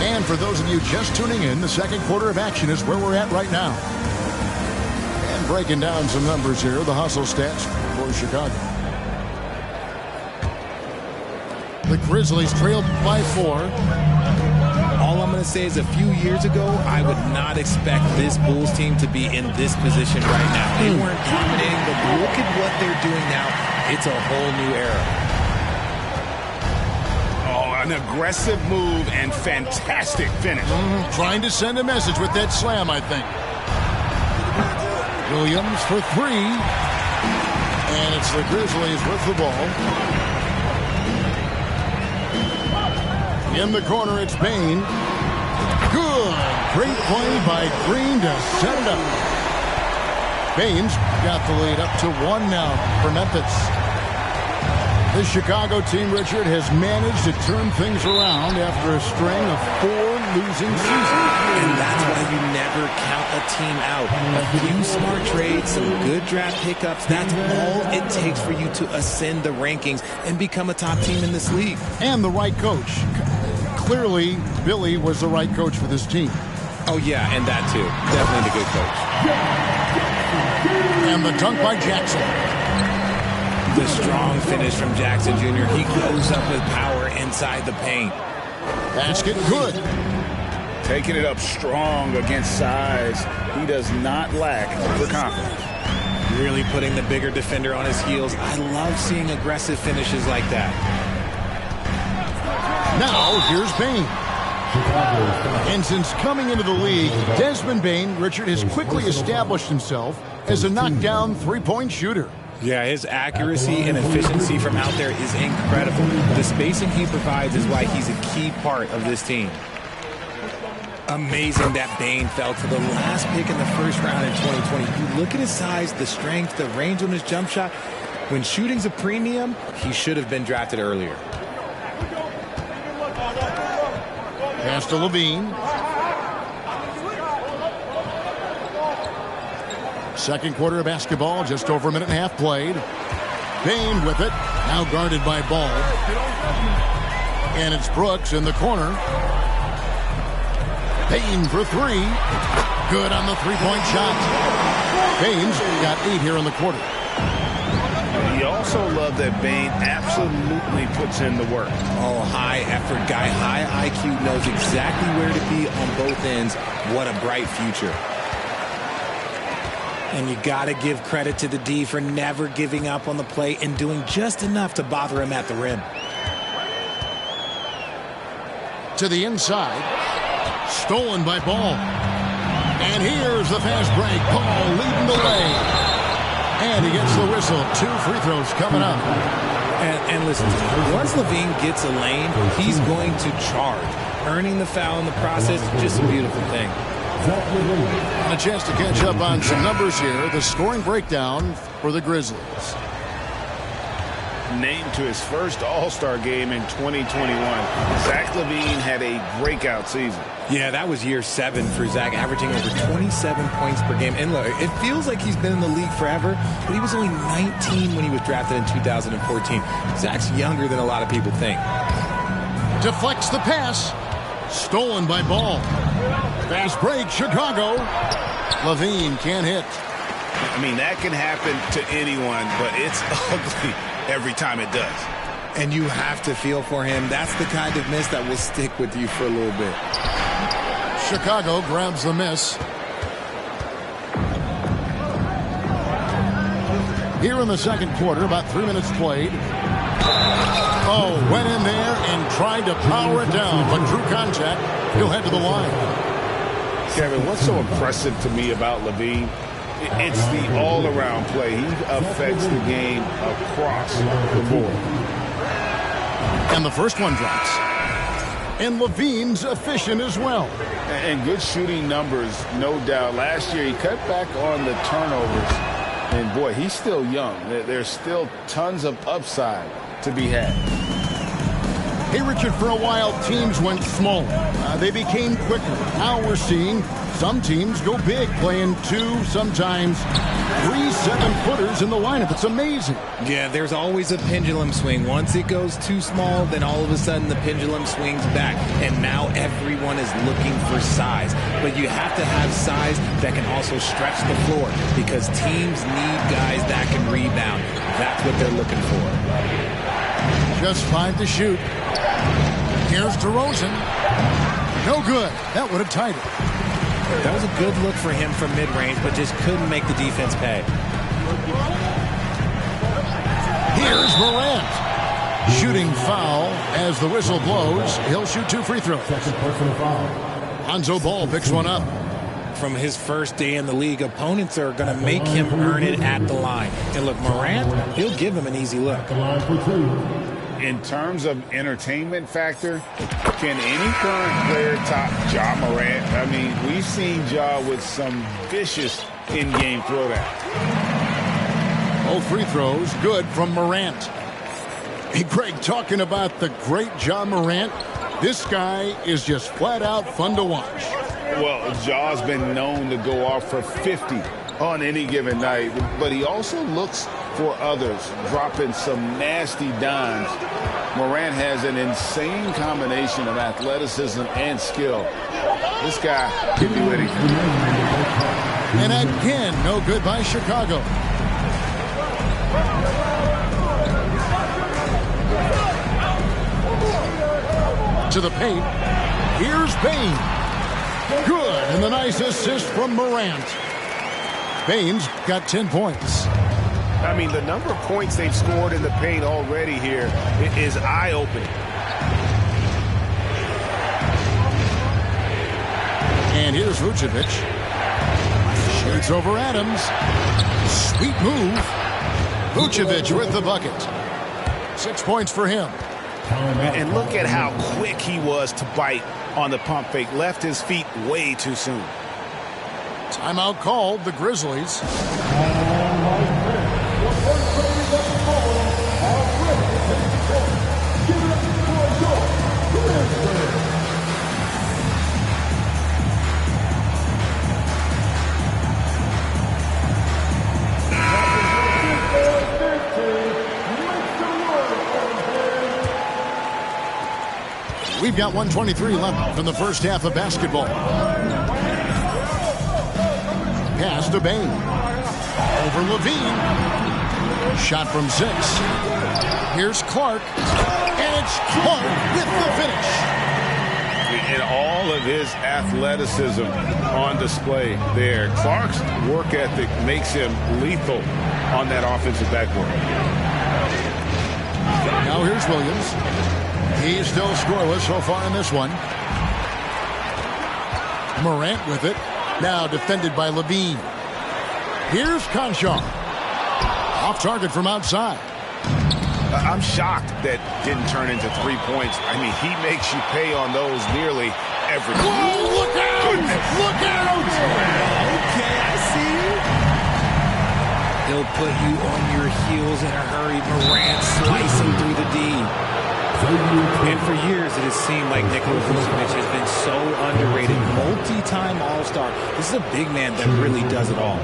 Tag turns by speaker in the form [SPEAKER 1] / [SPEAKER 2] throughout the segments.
[SPEAKER 1] And for those of you just tuning in, the second quarter of action is where we're at right now. And breaking down some numbers here, the hustle stats for Chicago. The Grizzlies trailed by 4.
[SPEAKER 2] All I'm going to say is a few years ago, I would not expect this Bulls team to be in this position right now. They weren't dominating, but look at what they're doing now. It's a whole new era.
[SPEAKER 3] Oh, an aggressive move and fantastic finish.
[SPEAKER 1] Trying to send a message with that slam, I think. Williams for 3. And it's the Grizzlies with the ball. In the corner, it's Bane. Good. Great play by Green to set it up. Bane's got the lead up to 1 now for Memphis. The Chicago team, Richard, has managed to turn things around after a string of 4 losing seasons.
[SPEAKER 2] And that's why you never count a team out. A few smart trades, some good draft pickups, that's all it takes for you to ascend the rankings and become a top team in this league.
[SPEAKER 1] And the right coach. Clearly, Billy was the right coach for this team.
[SPEAKER 2] Oh, yeah, and that too. Definitely the good coach.
[SPEAKER 1] And the dunk by Jackson.
[SPEAKER 2] The strong finish from Jackson Jr. He goes up with power inside the paint.
[SPEAKER 1] Basket good.
[SPEAKER 3] Taking it up strong against size. He does not lack for confidence.
[SPEAKER 2] Really putting the bigger defender on his heels. I love seeing aggressive finishes like that.
[SPEAKER 1] Now, here's Bane. And since coming into the league, Desmond Bane, Richard, has quickly established himself as a knockdown three-point shooter.
[SPEAKER 2] Yeah, his accuracy and efficiency from out there is incredible. The spacing he provides is why he's a key part of this team. Amazing that Bane fell to the last pick in the first round in 2020. You look at his size, the strength, the range on his jump shot. When shooting's a premium, he should have been drafted earlier.
[SPEAKER 1] Pass to Levine. Second quarter of basketball, just over a minute and a half played. Bane with it, now guarded by Ball. And it's Brooks in the corner. Bane for 3. Good on the three-point shot. Bane's got 8 here in the quarter.
[SPEAKER 3] You also love that Bane absolutely puts in the work.
[SPEAKER 2] Oh, high effort guy, high IQ, knows exactly where to be on both ends. What a bright future. And you got to give credit to the D for never giving up on the play and doing just enough to bother him at the rim.
[SPEAKER 1] To the inside. Stolen by Ball. And here's the fast break. Ball leading the way. And he gets the whistle. 2 free throws coming up.
[SPEAKER 2] And listen, once Levine gets a lane, he's going to charge. Earning the foul in the process, just a beautiful thing.
[SPEAKER 1] And a chance to catch up on some numbers here. The scoring breakdown for the Grizzlies.
[SPEAKER 3] Named to his first All-Star game in 2021. Zach Levine had a breakout season.
[SPEAKER 2] Yeah, that was year 7 for Zach, averaging over 27 points per game. And look, it feels like he's been in the league forever, but he was only 19 when he was drafted in 2014. Zach's younger than a lot of people think.
[SPEAKER 1] Deflects the pass. Stolen by Ball. Fast break, Chicago. Levine can't hit.
[SPEAKER 3] I mean, that can happen to anyone, but it's ugly every time it does.
[SPEAKER 2] And you have to feel for him. That's the kind of miss that will stick with you for a little bit.
[SPEAKER 1] Chicago grabs the miss. Here in the second quarter, about 3 minutes played. Oh, went in there and tried to power it down, but drew contact. He'll head to the line.
[SPEAKER 3] Kevin, what's so impressive to me about Levine? It's the all-around play. He affects the game across the board.
[SPEAKER 1] And the first one drops. And Levine's efficient as well.
[SPEAKER 3] And good shooting numbers, no doubt. Last year, he cut back on the turnovers. And, boy, he's still young. There's still tons of upside to be had.
[SPEAKER 1] Hey, Richard, for a while, teams went small. They became quicker. Now we're seeing some teams go big, playing 2, sometimes 3 7-footers in the lineup. It's amazing.
[SPEAKER 2] Yeah, there's always a pendulum swing. Once it goes too small, then all of a sudden the pendulum swings back. And now everyone is looking for size. But you have to have size that can also stretch the floor because teams need guys that can rebound. That's what they're looking for.
[SPEAKER 1] Just 5 to shoot. Here's DeRozan. No good. That would have tied it.
[SPEAKER 2] That was a good look for him from mid-range, but just couldn't make the defense pay.
[SPEAKER 1] Here's Morant. Shooting foul as the whistle blows. He'll shoot 2 free throws. Lonzo Ball picks one up.
[SPEAKER 2] From his first day in the league, opponents are going to make him earn it at the line. And look, Morant, he'll give him an easy look.
[SPEAKER 3] In terms of entertainment factor, can any current player top Ja Morant? I mean, we've seen Ja with some vicious in-game throwdowns.
[SPEAKER 1] Both free throws good from Morant. Hey, Greg, talking about the great Ja Morant, this guy is just flat out fun to watch.
[SPEAKER 3] Well, Ja's been known to go off for 50 on any given night, but he also looks for others, dropping some nasty dimes. Morant has an insane combination of athleticism and skill. This guy can do anything.
[SPEAKER 1] And again, no good by Chicago. To the paint. Here's Bane. Good, and the nice assist from Morant. Bane's got 10 points.
[SPEAKER 4] I mean, the number of points they've scored in the paint already here is eye-opening.
[SPEAKER 1] And here's Vucevic. Shoots over Adams. Sweet move. Vucevic with the bucket. 6 points for him.
[SPEAKER 4] And look at how quick he was to bite on the pump fake. Left his feet way too soon.
[SPEAKER 1] Timeout called, the Grizzlies. We've got 1:23 left from the first half of basketball. Pass to Bane. Over Levine. Shot from 6. Here's Clark. And it's Clark with the finish.
[SPEAKER 3] And all of his athleticism on display there. Clark's work ethic makes him lethal on that offensive backboard.
[SPEAKER 1] Now here's Williams. He's still scoreless so far in this one. Morant with it. Now defended by Levine. Here's Conchar. Off target from outside.
[SPEAKER 4] I'm shocked that didn't turn into 3 points. I mean, he makes you pay on those nearly every time.
[SPEAKER 1] Whoa, look out! Goodness. Look out!
[SPEAKER 2] Okay, I see you. He'll put you on your heels in a hurry. Morant slicing through the D. And for years, it has seemed like Nikola Vucevic has been so underrated. Multi-time All-Star. This is a big man that really does it all.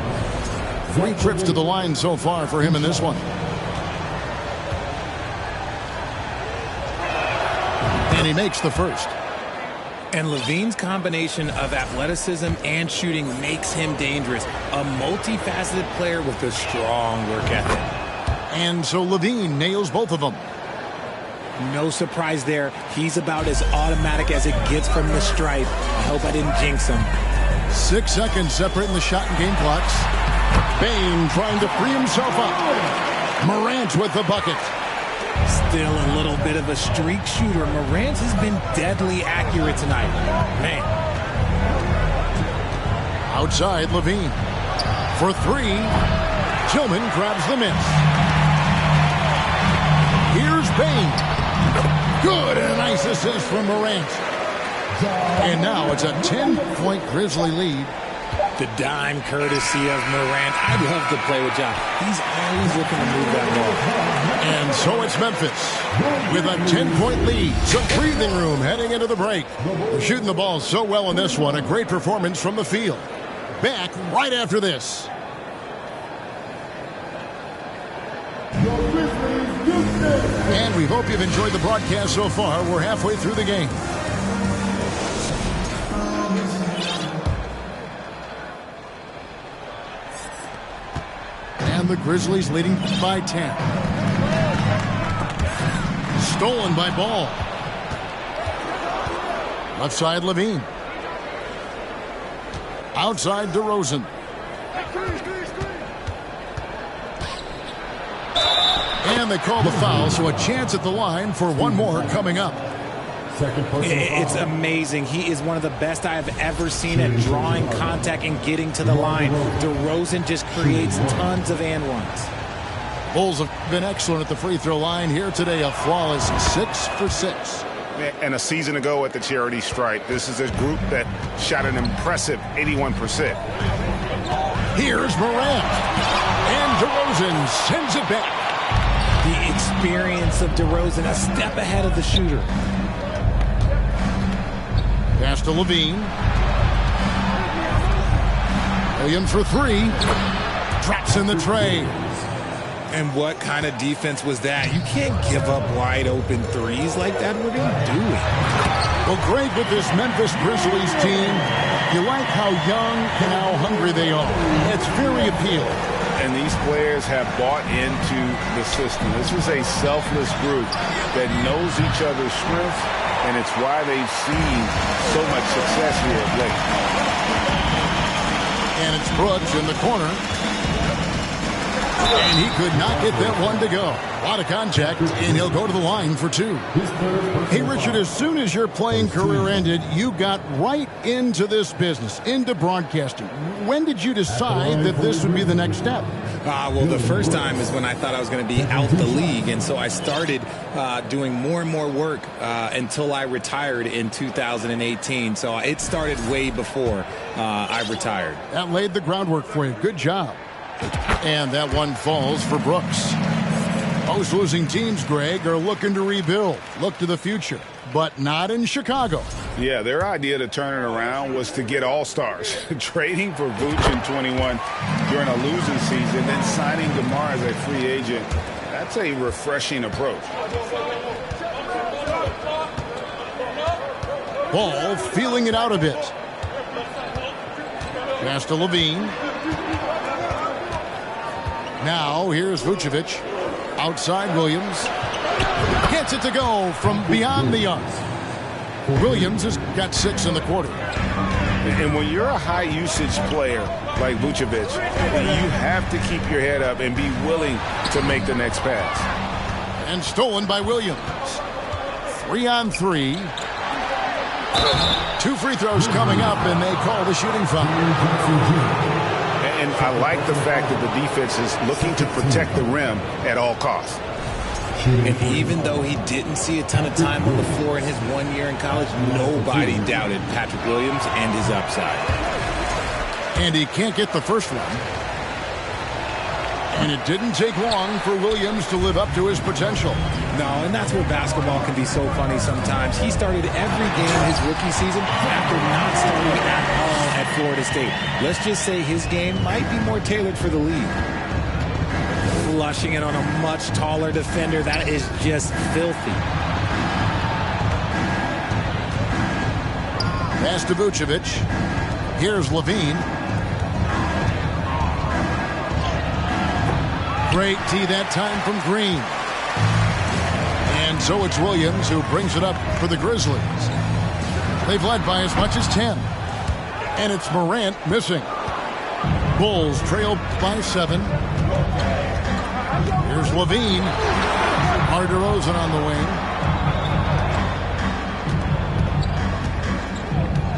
[SPEAKER 1] 3 trips to the line so far for him in this one. And he makes the first.
[SPEAKER 2] And Levine's combination of athleticism and shooting makes him dangerous. A multifaceted player with a strong work ethic.
[SPEAKER 1] And so Levine nails both of them.
[SPEAKER 2] No surprise there. He's about as automatic as it gets from the stripe. I hope I didn't jinx him.
[SPEAKER 1] 6 seconds separating the shot and game clocks. Bane trying to free himself up. Morant with the bucket.
[SPEAKER 2] Still a little bit of a streak shooter. Morant has been deadly accurate tonight. Man.
[SPEAKER 1] Outside, Levine. For 3. Tillman grabs the miss. Here's Bane. Good, and a nice assist from Morant. And now it's a 10-point Grizzly lead.
[SPEAKER 2] The dime courtesy of Morant. I'd love to play with Ja. He's always looking to move that ball.
[SPEAKER 1] And so it's Memphis with a 10-point lead. Some breathing room heading into the break. We're shooting the ball so well in this one. A great performance from the field. Back right after this. And we hope you've enjoyed the broadcast so far. We're halfway through the game. And the Grizzlies leading by 10. Stolen by Ball. Left side, Levine. Outside, DeRozan. And they call the foul, so a chance at the line for one more coming up.
[SPEAKER 2] It's amazing. He is one of the best I have ever seen at drawing contact and getting to the line. DeRozan just creates tons of and ones.
[SPEAKER 1] Bulls have been excellent at the free throw line here today. A flawless 6 for 6.
[SPEAKER 4] And a season ago at the charity stripe, this is a group that shot an impressive 81%.
[SPEAKER 1] Here's Morant. And DeRozan sends it back.
[SPEAKER 2] The experience of DeRozan, a step ahead of the shooter.
[SPEAKER 1] Pass to Levine. Williams for three. Drops in the tray.
[SPEAKER 2] And what kind of defense was that? You can't give up wide open threes like that. What are you doing?
[SPEAKER 1] Well, great with this Memphis Grizzlies team. You like how young and how hungry they are. It's very appealing.
[SPEAKER 3] And these players have bought into the system. This is a selfless group that knows each other's strengths, and it's why they've seen so much success here of late.
[SPEAKER 1] And it's Brooks in the corner. And he could not get that one to go. A lot of contact, and he'll go to the line for two. Hey, Richard, as soon as your playing career ended, you got right into this business, into broadcasting. When did you decide that this would be the next step?
[SPEAKER 2] Well, the first time is when I thought I was going to be out the league, and so I started doing more and more work until I retired in 2018. So it started way before I retired.
[SPEAKER 1] That laid the groundwork for you. Good job. And that one falls for Brooks. Most losing teams, Greg, are looking to rebuild, look to the future, but not in Chicago.
[SPEAKER 3] Yeah, their idea to turn it around was to get all-stars. Trading for Vooch in 21 during a losing season, then signing DeMar as a free agent. That's a refreshing approach.
[SPEAKER 1] Ball feeling it out a bit. Pass to Levine. Now, here's Vucevic. Outside Williams. Gets it to go from beyond the arc. Williams has got 6 in the quarter.
[SPEAKER 3] And when you're a high-usage player like Vucevic, you have to keep your head up and be willing to make the next pass.
[SPEAKER 1] And stolen by Williams. 3-on-3. 2 free throws coming up, and they call the shooting foul.
[SPEAKER 3] And I like the fact that the defense is looking to protect the rim at all costs.
[SPEAKER 2] And even though he didn't see a ton of time on the floor in his 1 year in college, nobody doubted Patrick Williams and his upside.
[SPEAKER 1] And he can't get the first one. And it didn't take long for Williams to live up to his potential.
[SPEAKER 2] No, and that's where basketball can be so funny sometimes. He started every game his rookie season after not starting at all at Florida State. Let's just say his game might be more tailored for the league. Flushing it on a much taller defender. That is just filthy.
[SPEAKER 1] Pass to Vucevic. Here's Levine. Great tee that time from Green. And so it's Williams who brings it up for the Grizzlies. They've led by as much as 10. And it's Morant missing. Bulls trail by 7. Here's Levine. DeRozan on the wing.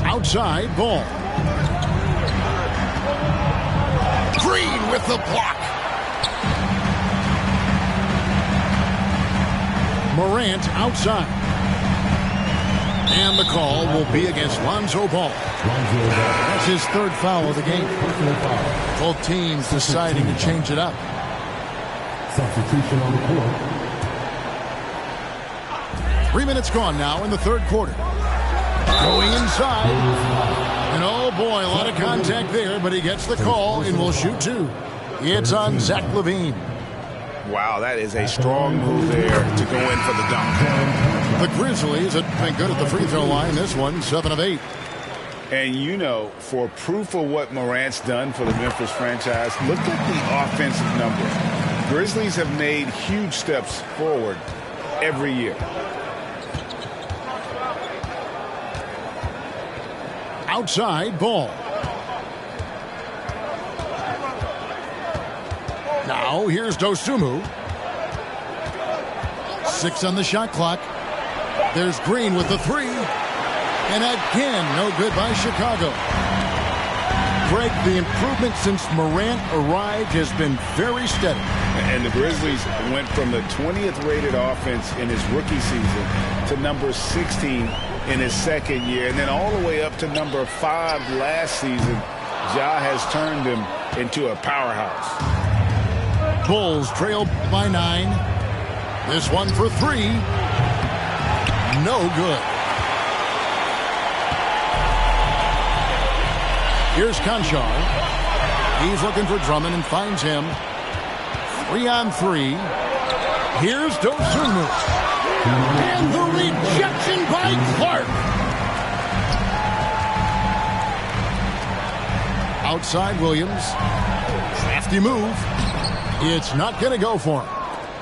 [SPEAKER 1] Outside, Ball. Green with the block. Morant outside. And the call will be against Lonzo Ball. That's his third foul of the game. Both teams deciding to change it up.
[SPEAKER 5] Substitution on the court.
[SPEAKER 1] 3 minutes gone now in the third quarter. Going inside. And oh boy, a lot of contact there, but he gets the call and will shoot two. It's on Zach Levine.
[SPEAKER 4] Wow, that is a strong move there to go in for the dunk.
[SPEAKER 1] The Grizzlies have been good at the free throw line. This one, 7 of 8.
[SPEAKER 3] And you know, for proof of what Morant's done for the Memphis franchise, look at the offensive numbers. Grizzlies have made huge steps forward every year.
[SPEAKER 1] Outside Ball. Now here's Dosunmu. 6 on the shot clock. There's Green with the three. And again, no good by Chicago. Greg, the improvement since Morant arrived has been very steady.
[SPEAKER 3] And the Grizzlies went from the 20th rated offense in his rookie season to number 16 in his second year, and then all the way up to number 5 last season. Ja has turned him into a powerhouse.
[SPEAKER 1] Bulls trail by 9. This one for 3. No good. Here's Conchar. He's looking for Drummond and finds him. 3-on-3. Here's Dosunmu. And the rejection by Clark. Outside Williams. Crafty move. It's not going to go for him.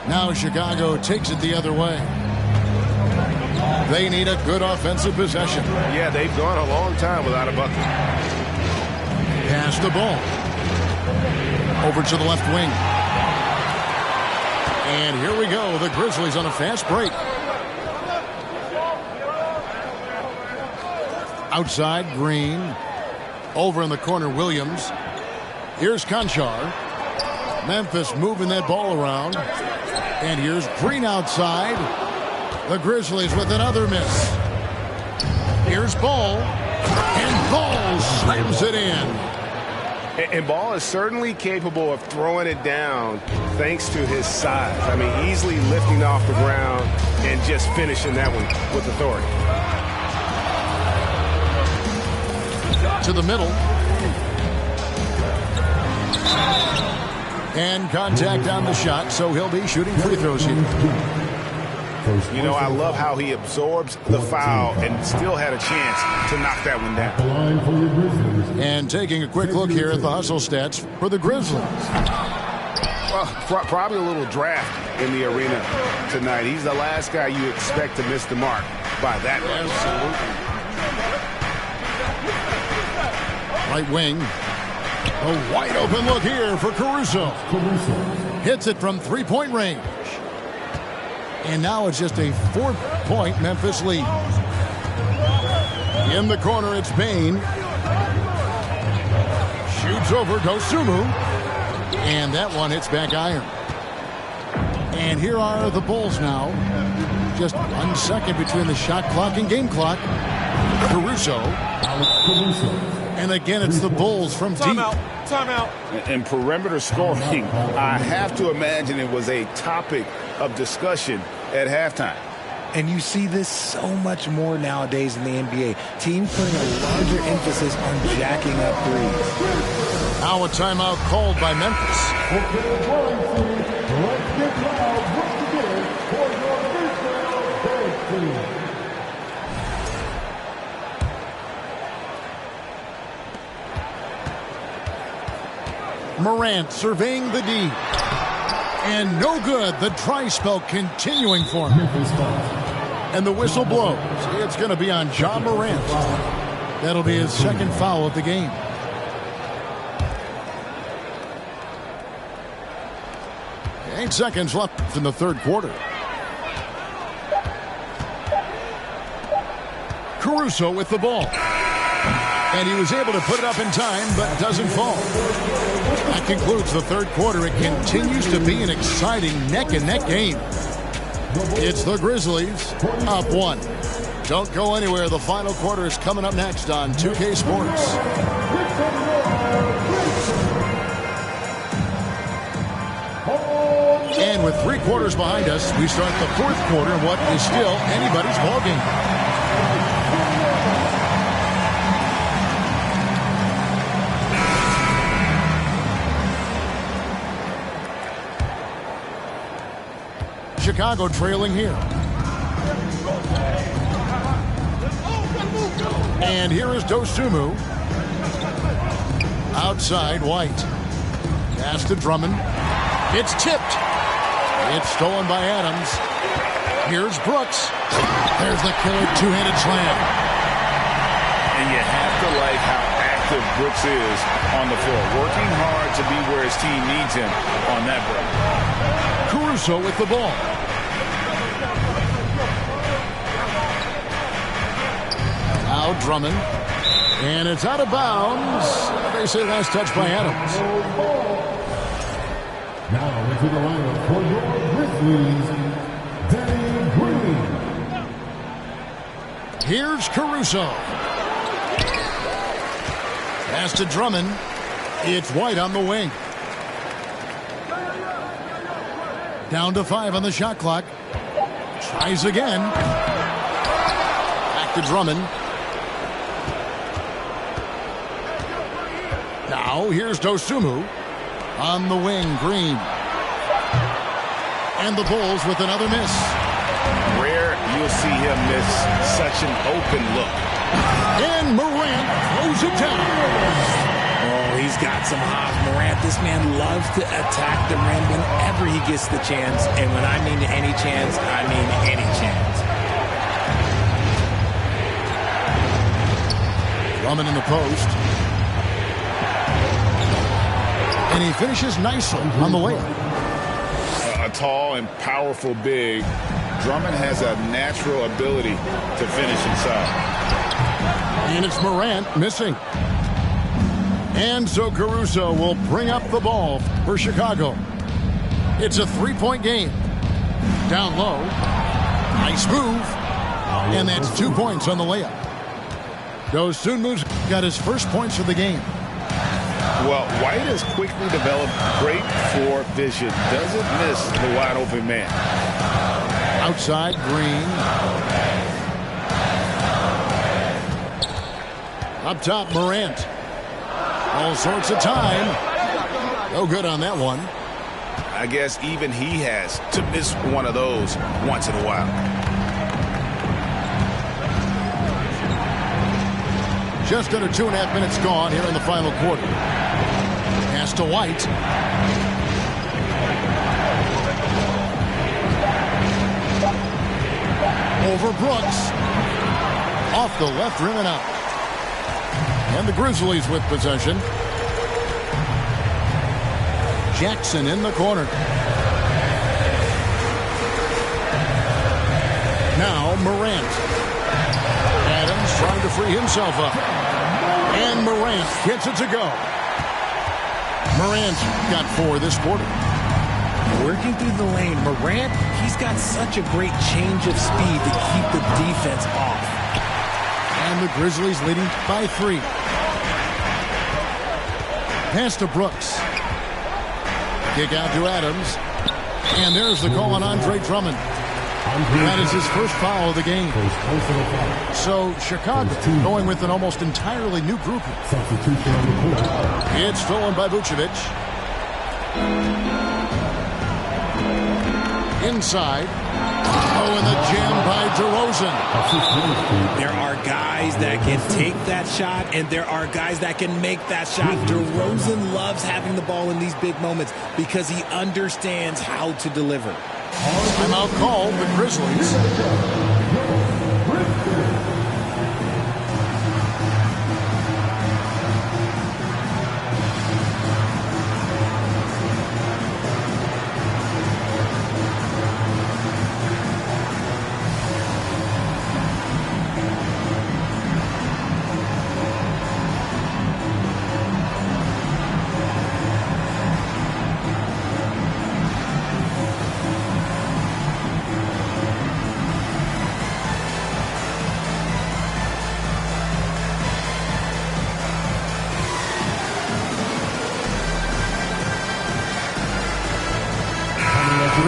[SPEAKER 1] Now Chicago takes it the other way. They need a good offensive possession.
[SPEAKER 4] Yeah, they've gone a long time without a bucket.
[SPEAKER 1] Pass the ball. Over to the left wing. And here we go. The Grizzlies on a fast break. Outside, Green. Over in the corner, Williams. Here's Conchar. Memphis moving that ball around. And here's Green outside. The Grizzlies with another miss. Here's Ball. And Ball slams it in.
[SPEAKER 4] And Ball is certainly capable of throwing it down thanks to his size. I mean, easily lifting off the ground and just finishing that one with authority.
[SPEAKER 1] To the middle. And contact on the shot, so he'll be shooting free throws here.
[SPEAKER 4] You know, I love how he absorbs the foul and still had a chance to knock that one down.
[SPEAKER 1] And taking a quick look here at the hustle stats for the Grizzlies.
[SPEAKER 4] Well, probably a little draft in the arena tonight. He's the last guy you expect to miss the mark by that much.
[SPEAKER 1] Absolutely. Right wing. A wide open look here for Caruso. Hits it from three-point range. And now it's just a 4-point Memphis lead. In the corner, it's Bane. Shoots over Dosunmu. And that one hits back iron. And here are the Bulls now. Just 1 second between the shot clock and game clock. Caruso. And again, it's the Bulls from deep.
[SPEAKER 3] Timeout. And perimeter scoring, I have to imagine it was a topic of discussion at halftime.
[SPEAKER 2] And you see this so much more nowadays in the NBA. Teams putting a larger emphasis on jacking up threes.
[SPEAKER 1] Now a timeout called by Memphis. Morant surveying the D. And no good. The dry spell continuing for him. And the whistle blows. It's going to be on Ja Morant. That'll be his second foul of the game. Eight seconds left in the third quarter. Caruso with the ball. And he was able to put it up in time, but doesn't fall. That concludes the third quarter. It continues to be an exciting neck-and-neck game. It's the Grizzlies up 1. Don't go anywhere. The final quarter is coming up next on 2K Sports. And with 3 quarters behind us, we start the 4th quarter in what is still anybody's ballgame. Chicago trailing here. And here is Dosunmu. Outside, White. Pass to Drummond. It's tipped. It's stolen by Adams. Here's Brooks. There's the killer two-handed slam.
[SPEAKER 3] And you have to like how active Brooks is on the floor. Working hard to be where his team needs him on that break.
[SPEAKER 1] Caruso with the ball. Now Drummond. And it's out of bounds. They say last touch by Adams.
[SPEAKER 5] Now into the lineup for your Grizzlies, Danny Green.
[SPEAKER 1] Here's Caruso. Pass to Drummond. It's White on the wing. Down to 5 on the shot clock. Tries again. Back to Drummond. Now here's Dosunmu. On the wing, Green. And the Bulls with another miss.
[SPEAKER 3] Rare you'll see him miss such an open look.
[SPEAKER 1] And Morant throws it down.
[SPEAKER 2] Oh, he's got some hops. Morant, this man loves to attack the rim whenever he gets the chance. And when I mean any chance, I mean any chance.
[SPEAKER 1] Drummond in the post. And he finishes nicely on the layup.
[SPEAKER 3] A tall and powerful big. Drummond has a natural ability to finish inside.
[SPEAKER 1] And it's Morant missing. And so Caruso will bring up the ball for Chicago. It's a 3-point game. Down low. Nice move. And that's 2 points on the layup. Dosunmu's got his first points of the game.
[SPEAKER 3] Well, White has quickly developed great floor vision. Doesn't miss the wide open man.
[SPEAKER 1] Outside, Green. Up top, Morant. All sorts of time. No good on that one.
[SPEAKER 3] I guess even he has to miss one of those once in a while.
[SPEAKER 1] Just under 2.5 minutes gone here in the final quarter. Pass to White. Over Brooks. Off the left rim and out. And the Grizzlies with possession. Jackson in the corner. Now Morant. Adams trying to free himself up. And Morant gets it to go. Morant got 4 this quarter.
[SPEAKER 2] Working through the lane, Morant, he's got such a great change of speed to keep the defense off.
[SPEAKER 1] And the Grizzlies leading by 3. Pass to Brooks. Kick out to Adams. And there's the call on Andre Drummond. That is his first foul of the game. So Chicago going with an almost entirely new grouping. It's stolen by Vucevic. Inside. Oh, and the jam by DeRozan.
[SPEAKER 2] There are guys that can take that shot, and there are guys that can make that shot. DeRozan loves having the ball in these big moments because he understands how to deliver.
[SPEAKER 1] Timeout called the Grizzlies.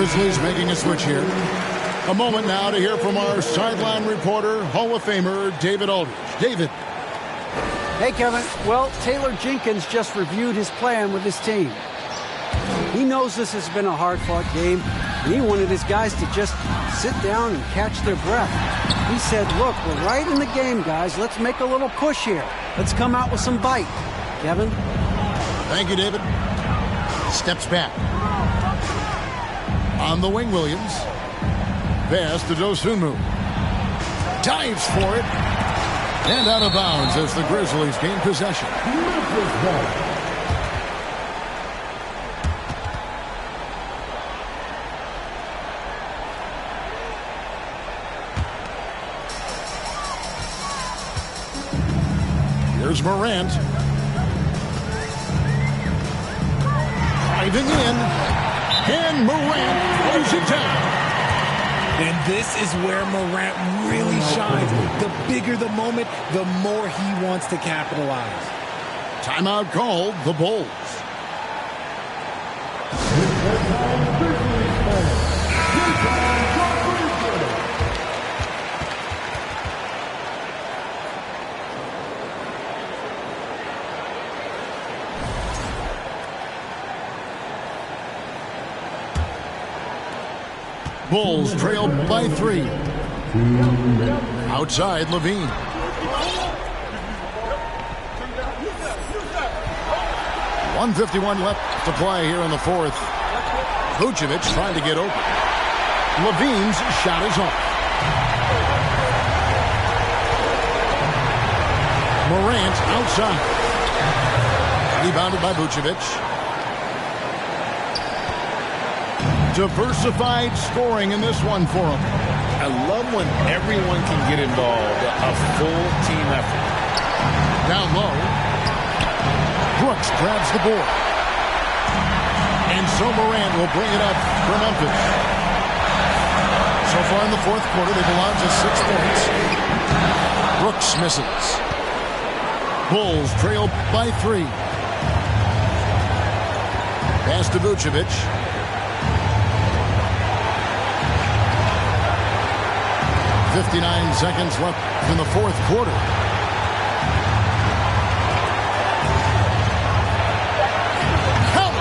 [SPEAKER 1] Grizzlies making a switch here. A moment now to hear from our sideline reporter, Hall of Famer David Aldridge. David.
[SPEAKER 6] Hey, Kevin. Well, Taylor Jenkins just reviewed his plan with his team. He knows this has been a hard-fought game, and he wanted his guys to just sit down and catch their breath. He said, look, we're right in the game, guys. Let's make a little push here. Let's come out with some bite. Kevin?
[SPEAKER 1] Thank you, David. Steps back. On the wing, Williams. Pass to Dosunmu. Dives for it. And out of bounds as the Grizzlies gain possession. Here's Morant. Driving in. And Morant throws it down.
[SPEAKER 2] And this is where Morant really shines. The bigger the moment, the more he wants to capitalize.
[SPEAKER 1] Timeout called, the Bulls. Bulls trail by 3. Outside, Levine. .151 left to play here in the fourth. Vucevic trying to get open. Levine's shot is off. Morant outside. Rebounded by Vucevic. Diversified scoring in this one for him.
[SPEAKER 3] I love when everyone can get involved, a full team effort.
[SPEAKER 1] Down low. Brooks grabs the board. And so Morant will bring it up for Memphis. So far in the fourth quarter, they belong to 6 points. Brooks misses. Bulls trail by 3. Pass to Vucevic. 59 seconds left in the fourth quarter. Count!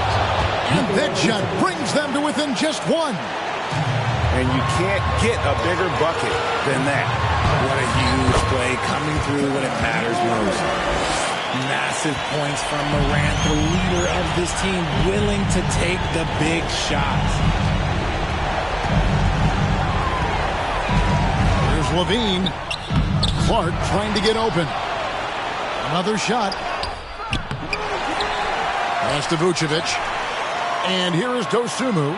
[SPEAKER 1] And that shot brings them to within just 1.
[SPEAKER 3] And you can't get a bigger bucket than that.
[SPEAKER 2] What a huge play coming through when it matters most. Massive points from Morant, the leader of this team, willing to take the big shots.
[SPEAKER 1] Levine. Clark trying to get open. Another shot. Pass to Vucevic. And here is Dosunmu.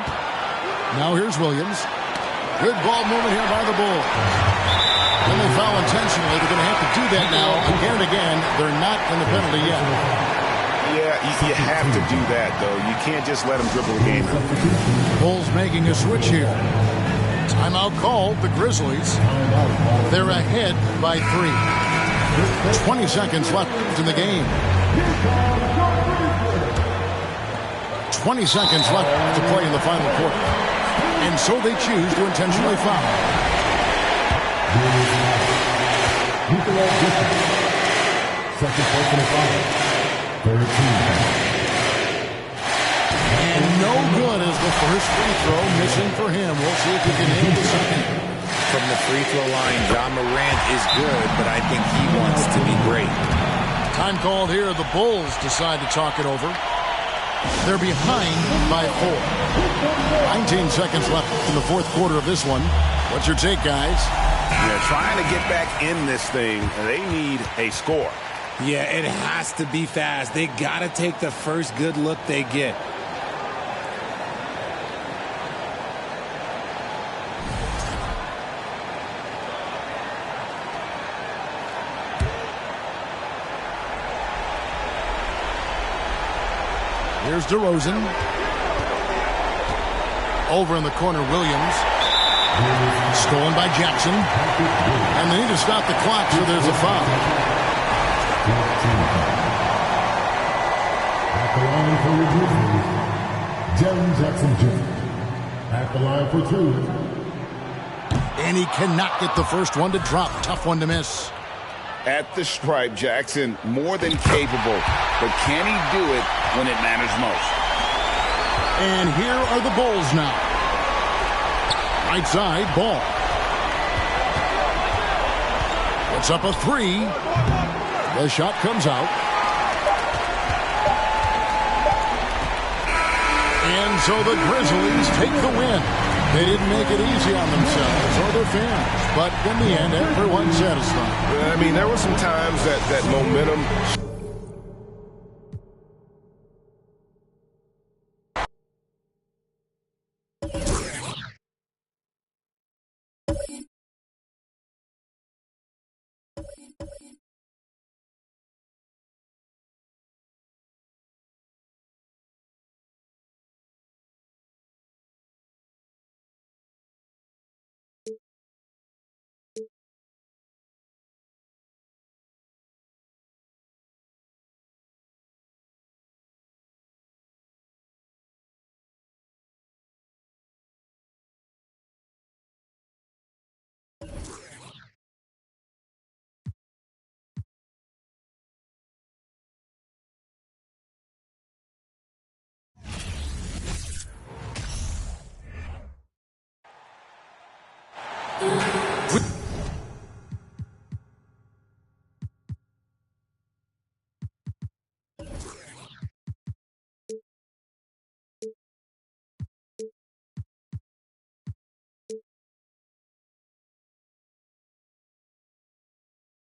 [SPEAKER 1] Now here's Williams. Good ball movement here by the Bulls. When they foul intentionally, they're going to have to do that now again and again. They're not in the penalty yet.
[SPEAKER 3] Yeah, you have to do that, though. You can't just let them dribble the game out.
[SPEAKER 1] Bulls making a switch here. Timeout called, the Grizzlies. They're ahead by 3. 20 seconds left in the game. 20 seconds left to play in the final quarter. And so they choose to intentionally foul.
[SPEAKER 5] Second point for the foul. 13.
[SPEAKER 1] And no good as the first free throw missing for him. We'll see if he can hit the second.
[SPEAKER 2] From the free throw line, Ja Morant is good, but I think he wants to be great.
[SPEAKER 1] Time called here. The Bulls decide to talk it over. They're behind by 4. 19 seconds left in the fourth quarter of this one. What's your take, guys?
[SPEAKER 3] Yeah, trying to get back in this thing, they need a score.
[SPEAKER 2] Yeah, it has to be fast. They got to take the first good look they get.
[SPEAKER 1] Here's DeRozan. Over in the corner, Williams. Stolen by Jackson. And they need to stop the clock, so there's a foul.
[SPEAKER 5] At the line for your Grizzlies, Jaren Jackson Jr. At the line for two.
[SPEAKER 1] And he cannot get the first one to drop. Tough one to miss.
[SPEAKER 3] At the stripe, Jackson more than capable, but can he do it when it matters most?
[SPEAKER 1] And here are the Bulls now. Right side, Ball. Puts up a three. The shot comes out. And so the Grizzlies take the win. They didn't make it easy on themselves or their fans, but in the end, everyone's satisfied.
[SPEAKER 4] I mean, there were some times that momentum.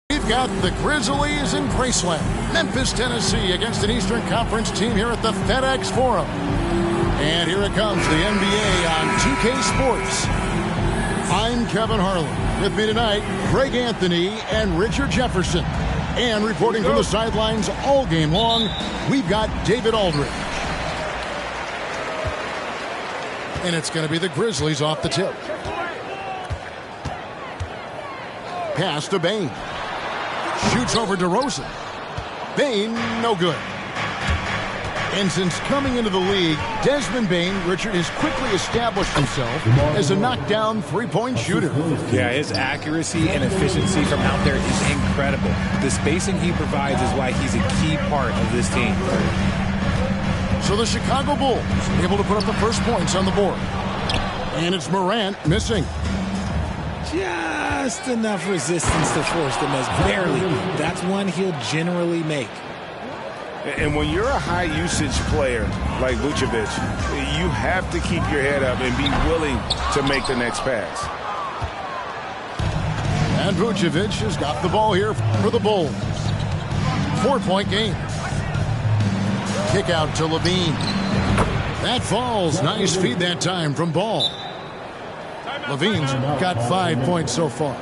[SPEAKER 1] We've got the Grizzlies in Graceland, Memphis, Tennessee, against an Eastern Conference team here at the FedEx Forum. And here it comes, the NBA on 2K Sports. I'm Kevin Harlan. With me tonight, Greg Anthony and Richard Jefferson. And reporting from the sidelines all game long, we've got David Aldridge. And it's going to be the Grizzlies off the tip. Pass to Bane. Shoots over DeRozan. Bane, no good. And since coming into the league, Desmond Bane, Richard, has quickly established himself as a knockdown three-point shooter.
[SPEAKER 2] Yeah, his accuracy and efficiency from out there is incredible. The spacing he provides is why he's a key part of this team.
[SPEAKER 1] So the Chicago Bulls able to put up the first points on the board. And it's Morant missing.
[SPEAKER 2] Just enough resistance to force the miss. Barely. That's one he'll generally make.
[SPEAKER 3] And when you're a high-usage player like Vucevic, you have to keep your head up and be willing to make the next pass.
[SPEAKER 1] And Vucevic has got the ball here for the Bulls. 4-point game. Kick out to Levine. That falls. Nice feed that time from Ball. Levine's got 5 points so far.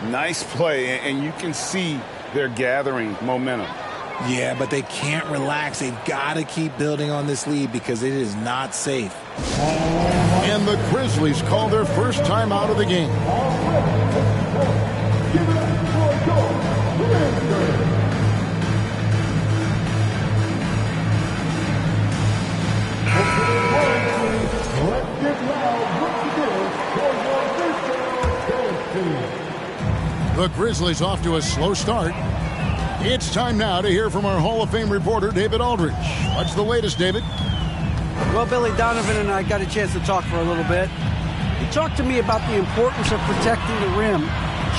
[SPEAKER 3] Nice play, and you can see they're gathering momentum.
[SPEAKER 2] Yeah, but they can't relax. They've got to keep building on this lead because it is not safe.
[SPEAKER 1] And the Grizzlies call their first time out of the game. The Grizzlies off to a slow start. It's time now to hear from our Hall of Fame reporter, David Aldridge. What's the latest, David?
[SPEAKER 6] Well, Billy Donovan and I got a chance to talk for a little bit. He talked to me about the importance of protecting the rim,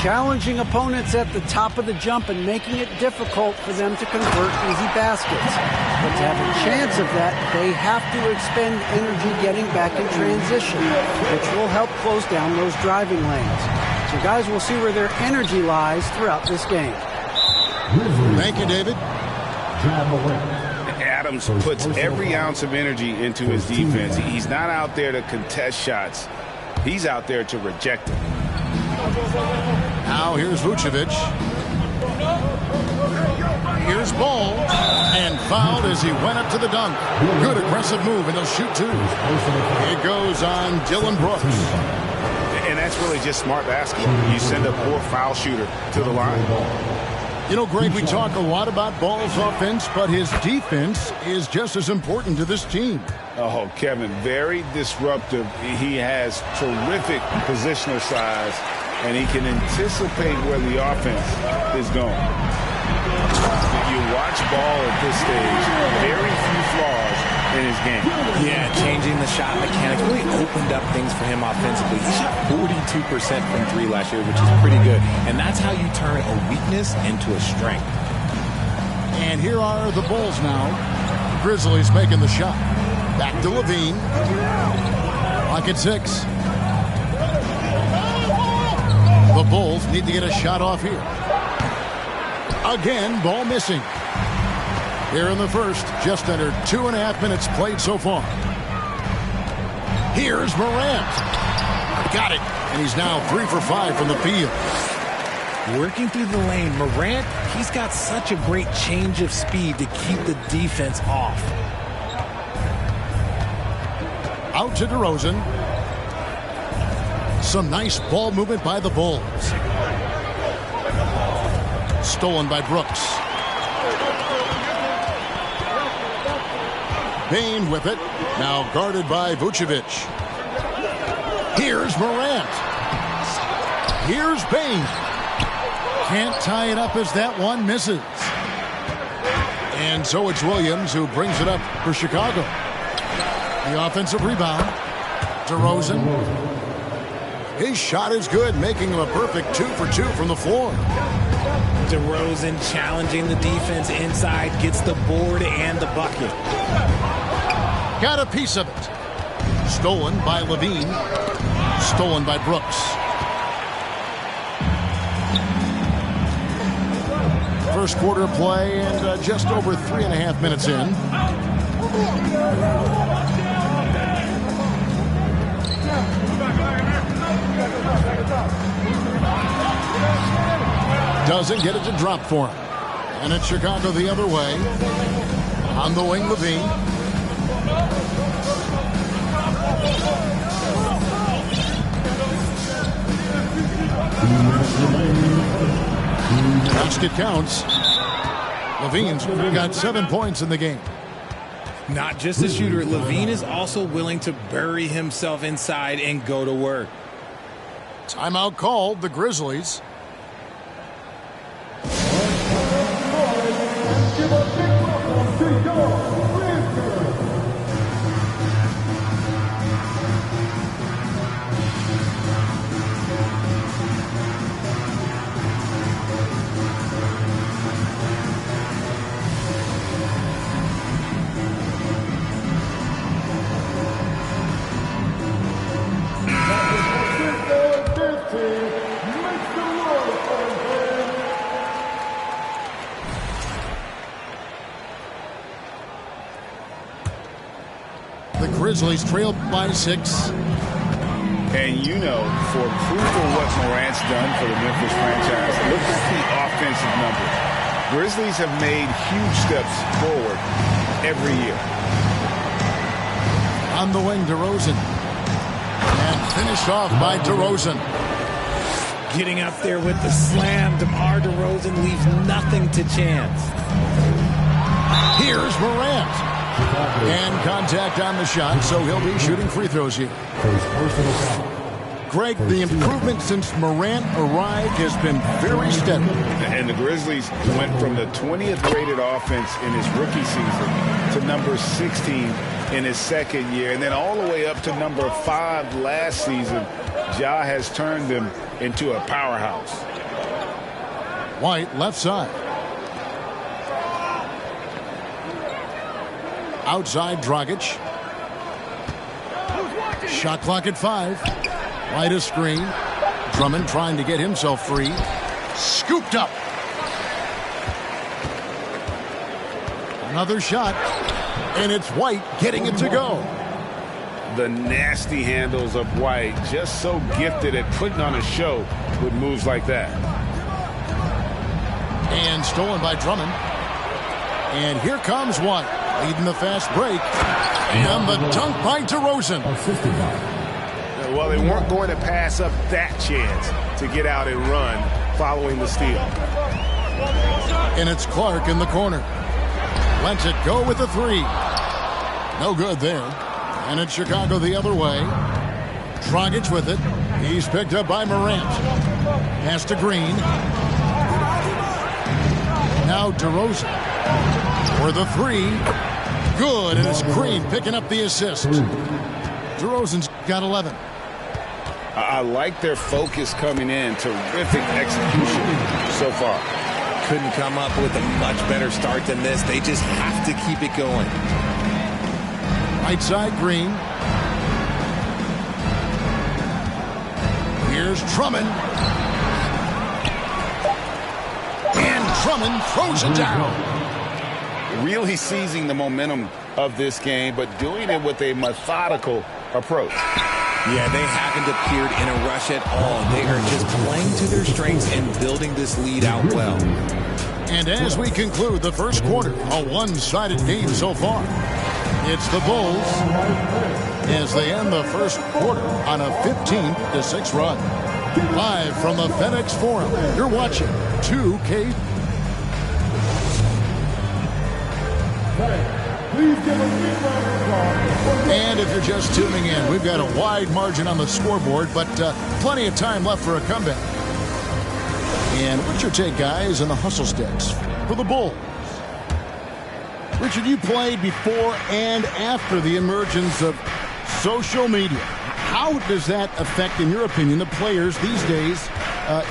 [SPEAKER 6] challenging opponents at the top of the jump and making it difficult for them to convert easy baskets. But to have a chance of that, they have to expend energy getting back in transition, which will help close down those driving lanes. So guys, we'll see where their energy lies throughout this game.
[SPEAKER 1] Thank you, David.
[SPEAKER 3] Adams puts every ounce of energy into his defense. He's not out there to contest shots. He's out there to reject them.
[SPEAKER 1] Now here's Vucevic. Here's Ball. And fouled as he went up to the dunk. Good aggressive move, and he'll shoot two. It goes on Dylan Brooks.
[SPEAKER 3] And that's really just smart basketball. You send a poor foul shooter to the line.
[SPEAKER 1] You know, Greg, we talk a lot about Ball's offense, but his defense is just as important to this team.
[SPEAKER 3] Oh, Kevin, very disruptive. He has terrific positional size, and he can anticipate where the offense is going. You watch ball at this stage, very few flaws in his game.
[SPEAKER 2] Yeah, changing the shot mechanics really opened up things for him offensively. He shot 42% from three last year, which is pretty good. And that's how you turn a weakness into a strength.
[SPEAKER 1] And here are the Bulls now. Grizzlies making the shot. Back to Levine. Clock at 6. The Bulls need to get a shot off here. Again, ball missing. Here in the first, just under 2.5 minutes played so far. Here's Morant. Got it. And he's now 3 for 5 from the field.
[SPEAKER 2] Working through the lane, Morant, he's got such a great change of speed to keep the defense off.
[SPEAKER 1] Out to DeRozan. Some nice ball movement by the Bulls. Stolen by Brooks. Payne with it. Now guarded by Vucevic. Here's Morant. Here's Payne. Can't tie it up as that one misses. And so it's Williams who brings it up for Chicago. The offensive rebound. DeRozan. His shot is good, making him a perfect 2 for 2 from the floor.
[SPEAKER 2] DeRozan challenging the defense inside, gets the board and the bucket.
[SPEAKER 1] Got a piece of it. Stolen by Levine. Stolen by Brooks. First quarter play and just over 3.5 minutes in. Doesn't get it to drop for him. And it's Chicago the other way. On the wing, Levine. Basket counts. Levine's got 7 points in the game.
[SPEAKER 2] Not just a shooter, Levine is also willing to bury himself inside and go to work.
[SPEAKER 1] Timeout called, the Grizzlies. Grizzlies trail by 6.
[SPEAKER 3] And you know, for proof of what Morant's done for the Memphis franchise, look at the offensive numbers. Grizzlies have made huge steps forward every year.
[SPEAKER 1] On the wing, DeRozan. And finished off by DeRozan.
[SPEAKER 2] Getting up there with the slam, DeMar DeRozan leaves nothing to chance.
[SPEAKER 1] Here's Morant. And contact on the shot, so he'll be shooting free throws here. Greg, the improvement since Morant arrived has been very steady.
[SPEAKER 3] And the Grizzlies went from the 20th rated offense in his rookie season to number 16 in his second year, and then all the way up to number 5 last season. Ja has turned them into a powerhouse.
[SPEAKER 1] White, left side. Outside, Dragic. Shot clock at 5. White a screen. Drummond trying to get himself free. Scooped up. Another shot. And it's White getting it to go.
[SPEAKER 3] The nasty handles of White, just so gifted at putting on a show with moves like that.
[SPEAKER 1] And stolen by Drummond. And here comes White. Leading the fast break. And the dunk by DeRozan.
[SPEAKER 4] Well, they weren't going to pass up that chance to get out and run following the steal.
[SPEAKER 1] And it's Clark in the corner. Lets it go with the 3. No good there. And it's Chicago the other way. Dragic with it. He's picked up by Morant. Pass to Green. Now DeRozan for the three. Good, and it's Green picking up the assist. DeRozan's got 11.
[SPEAKER 3] I like their focus coming in. Terrific execution so far.
[SPEAKER 2] Couldn't come up with a much better start than this. They just have to keep it going.
[SPEAKER 1] Right side, Green. Here's Drummond. And Drummond throws it down.
[SPEAKER 3] Really seizing the momentum of this game, but doing it with a methodical approach.
[SPEAKER 2] Yeah, they haven't appeared in a rush at all. They are just playing to their strengths and building this lead out well.
[SPEAKER 1] And as we conclude the first quarter, a one-sided game so far. It's the Bulls as they end the first quarter on a 15-6 run. Live from the FedEx Forum, you're watching 2K. And if you're just tuning in, we've got a wide margin on the scoreboard, but plenty of time left for a comeback. And what's your take, guys, on the hustle sticks for the Bulls? Richard, you played before and after the emergence of social media. How does that affect, in your opinion, the players these days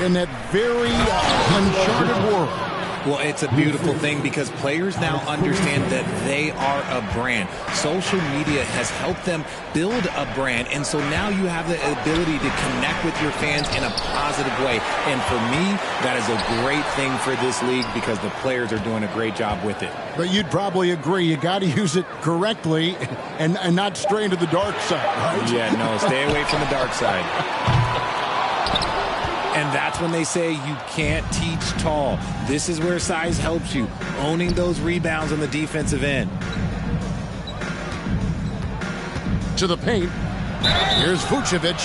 [SPEAKER 1] in that very uncharted world?
[SPEAKER 2] Well, it's a beautiful thing because players now understand that they are a brand. Social media has helped them build a brand, and so now you have the ability to connect with your fans in a positive way. And for me, that is a great thing for this league because the players are doing a great job with it.
[SPEAKER 1] But you'd probably agree you got to use it correctly and not stray into the dark side, right?
[SPEAKER 2] Yeah, no, stay away from the dark side. And that's when they say you can't teach tall. This is where size helps you, owning those rebounds on the defensive end.
[SPEAKER 3] To the paint. Here's Vucevic.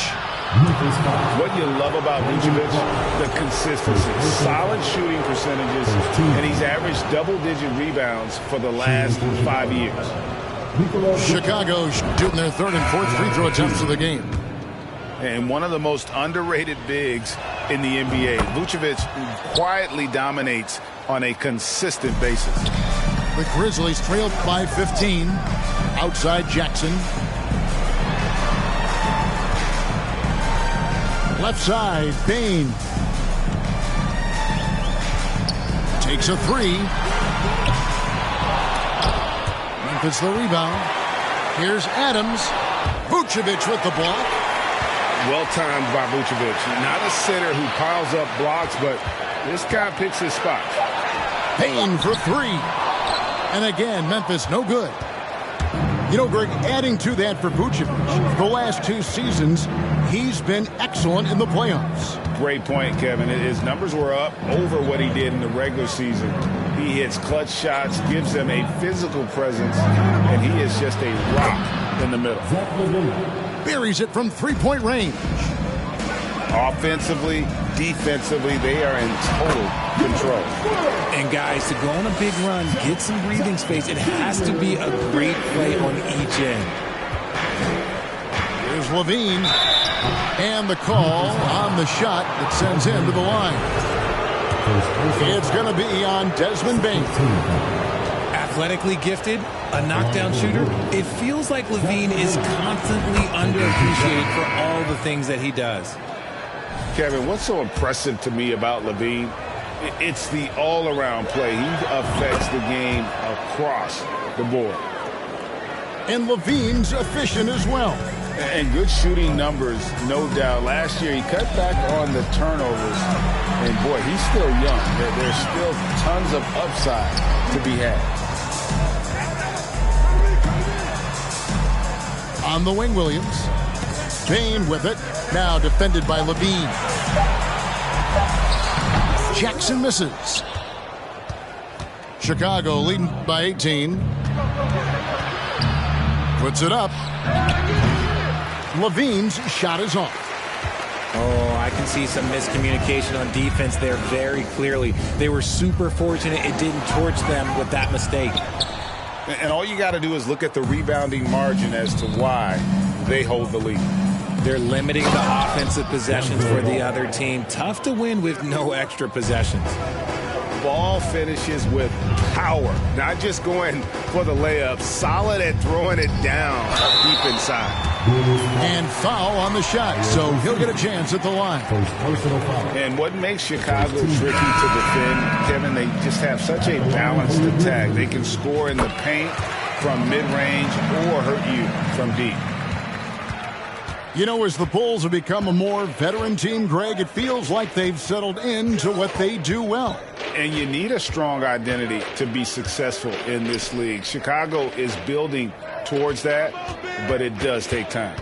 [SPEAKER 3] What you love about Vucevic, the consistency. Solid shooting percentages, and he's averaged double-digit rebounds for the last 5 years.
[SPEAKER 1] Chicago shooting their third and fourth free throw attempts of the game.
[SPEAKER 3] And one of the most underrated bigs in the NBA. Vucevic quietly dominates on a consistent basis.
[SPEAKER 1] The Grizzlies trailed by 15. Outside Jackson. Left side, Bane. Takes a three. Memphis the rebound. Here's Adams. Vucevic with the block.
[SPEAKER 4] Well-timed by Vucevic. Not a center who piles up blocks, but this guy picks his spot.
[SPEAKER 1] Payne for three. And again, Memphis no good. You know, Greg, adding to that for Vucevic, the last 2 seasons, he's been excellent in the playoffs.
[SPEAKER 3] Great point, Kevin. His numbers were up over what he did in the regular season. He hits clutch shots, gives them a physical presence, and he is just a rock in the middle.
[SPEAKER 1] Buries it from three-point range.
[SPEAKER 3] Offensively, defensively, they are in total control.
[SPEAKER 2] And guys, to go on a big run, get some breathing space, it has to be a great play on each end.
[SPEAKER 1] Here's Levine. And the call on the shot that sends him to the line. It's going to be on Desmond Bane.
[SPEAKER 2] Athletically gifted, a knockdown shooter. It feels like Levine is constantly underappreciated for all the things that he does.
[SPEAKER 3] Kevin, what's so impressive to me about Levine? It's the all-around play. He affects the game across the board.
[SPEAKER 1] And Levine's efficient as well.
[SPEAKER 3] And good shooting numbers, no doubt. Last year, he cut back on the turnovers. And, boy, he's still young. There's still tons of upside to be had.
[SPEAKER 1] On the wing, Williams. Bane with it. Now defended by Levine. Jackson misses. Chicago leading by 18. Puts it up. Levine's shot is off.
[SPEAKER 2] Oh, I can see some miscommunication on defense there very clearly. They were super fortunate it didn't torch them with that mistake.
[SPEAKER 3] And all you got to do is look at the rebounding margin as to why they hold the lead.
[SPEAKER 2] They're limiting the offensive possessions for the other team. Tough to win with no extra possessions.
[SPEAKER 3] Ball finishes with power, not just going for the layup, solid at throwing it down deep inside.
[SPEAKER 1] And foul on the shot, so he'll get a chance at the line.
[SPEAKER 3] And what makes Chicago tricky to defend, Kevin, they just have such a balanced attack. They can score in the paint from mid-range or hurt you from deep.
[SPEAKER 1] You know, as the Bulls have become a more veteran team, Greg, it feels like they've settled into what they do well.
[SPEAKER 3] And you need a strong identity to be successful in this league. Chicago is building towards that, but it does take time.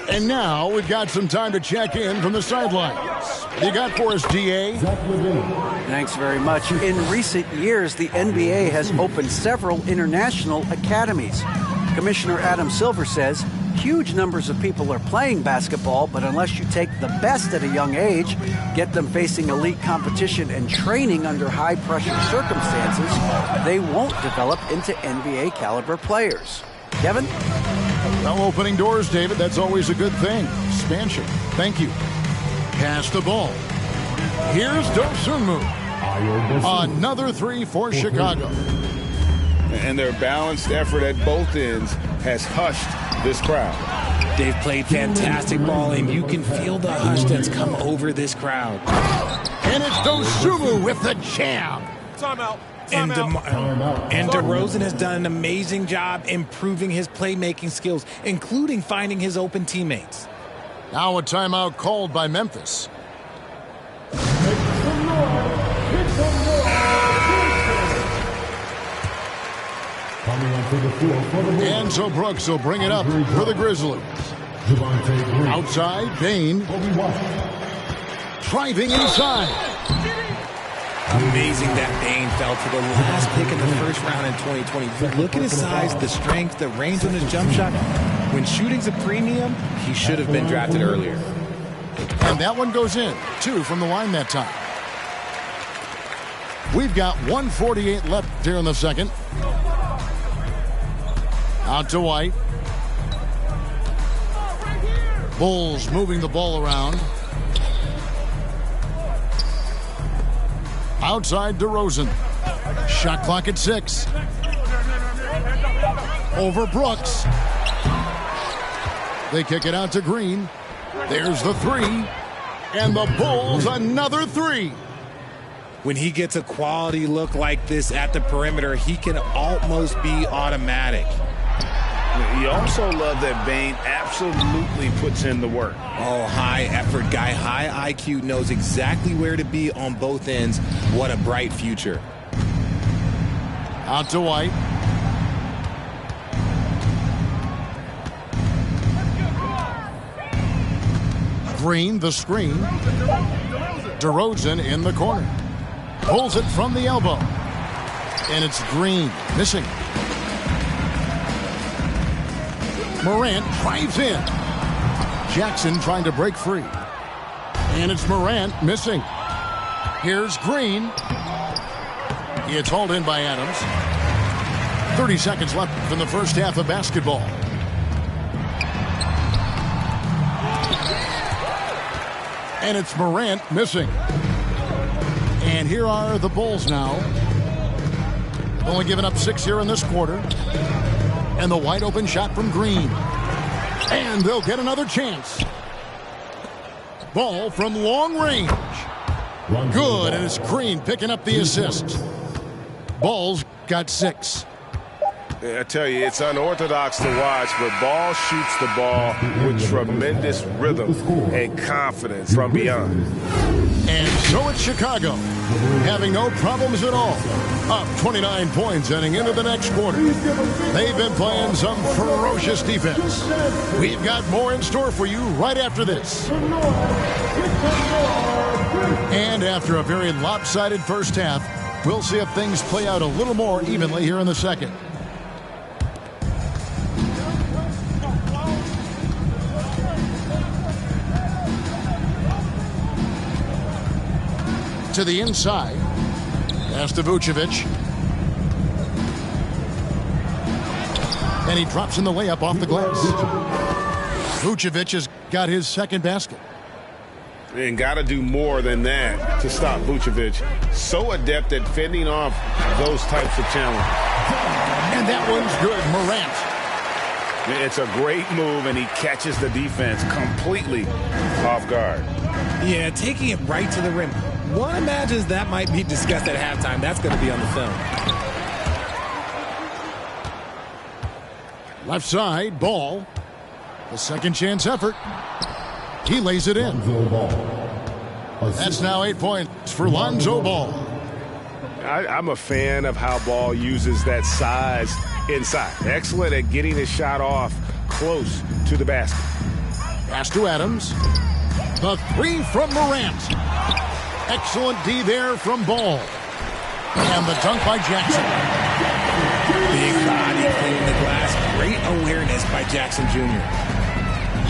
[SPEAKER 1] And now we've got some time to check in from the sidelines. You got for us, DA?
[SPEAKER 6] Thanks very much. In recent years, the NBA has opened several international academies. Commissioner Adam Silver says huge numbers of people are playing basketball, but unless you take the best at a young age, get them facing elite competition and training under high-pressure circumstances, they won't develop into NBA-caliber players. Kevin?
[SPEAKER 1] Well, opening doors, David, that's always a good thing. Expansion. Thank you. Pass the ball. Here's Dosunmu. Another three for Chicago.
[SPEAKER 3] And their balanced effort at both ends has hushed this crowd.
[SPEAKER 2] They've played fantastic ball, and you can feel the hush that's come over this crowd.
[SPEAKER 1] And it's Dosunmu with the jam.
[SPEAKER 4] Timeout.
[SPEAKER 2] And DeRozan has done an amazing job improving his playmaking skills, including finding his open teammates.
[SPEAKER 1] Now a timeout called by Memphis. And so Brooks will bring it up for the Grizzlies. Outside, Bane. Driving inside.
[SPEAKER 2] Amazing that Bane fell to the last pick in the first round in 2020. But look at his size, the strength, the range on his jump shot. When shooting's a premium, he should have been drafted earlier.
[SPEAKER 1] And that one goes in. 2 from the line that time. We've got 1:48 left here in the second. Out to White. Bulls moving the ball around. Outside DeRozan. Shot clock at 6. Over Brooks. They kick it out to Green. There's the 3. And the Bulls another 3.
[SPEAKER 2] When he gets a quality look like this at the perimeter, he can almost be automatic.
[SPEAKER 3] You also love that Bane absolutely puts in the work.
[SPEAKER 2] Oh, high effort guy, high IQ, knows exactly where to be on both ends. What a bright future.
[SPEAKER 1] Out to White. Green, the screen. DeRozan in the corner. Pulls it from the elbow. And it's Green, missing. Morant drives in. Jackson trying to break free. And it's Morant missing. Here's Green. It's hauled in by Adams. 30 seconds left in the first half of basketball. And it's Morant missing. And here are the Bulls now. Only giving up 6 here in this quarter. And the wide open shot from Green. And they'll get another chance. Ball from long range. Good, and it's Green picking up the assist. Bulls got 6.
[SPEAKER 3] I tell you, it's unorthodox to watch, but Ball shoots the ball with tremendous rhythm and confidence from beyond.
[SPEAKER 1] And so it's Chicago, having no problems at all. Up 29 points heading into the next quarter. They've been playing some ferocious defense. We've got more in store for you right after this. And after a very lopsided first half, we'll see if things play out a little more evenly here in the second. To the inside. Pass to Vucevic. And he drops in the layup off the glass. Vucevic has got his second basket.
[SPEAKER 4] And got to do more than that to stop Vucevic. So adept at fending off those types of challenges.
[SPEAKER 1] And that one's good. Morant.
[SPEAKER 3] It's a great move, and he catches the defense completely off guard.
[SPEAKER 2] Yeah, taking it right to the rim. One imagines that might be discussed at halftime. That's going to be on the film.
[SPEAKER 1] Left side, Ball. The second chance effort. He lays it in. That's now 8 points for Lonzo Ball.
[SPEAKER 4] I'm a fan of how Ball uses that size inside. Excellent at getting his shot off close to the basket.
[SPEAKER 1] Pass to Adams. The three from Morant. Excellent D there from Ball. And the dunk by Jackson.
[SPEAKER 2] Big body cleaning the glass. Great awareness by Jackson Jr.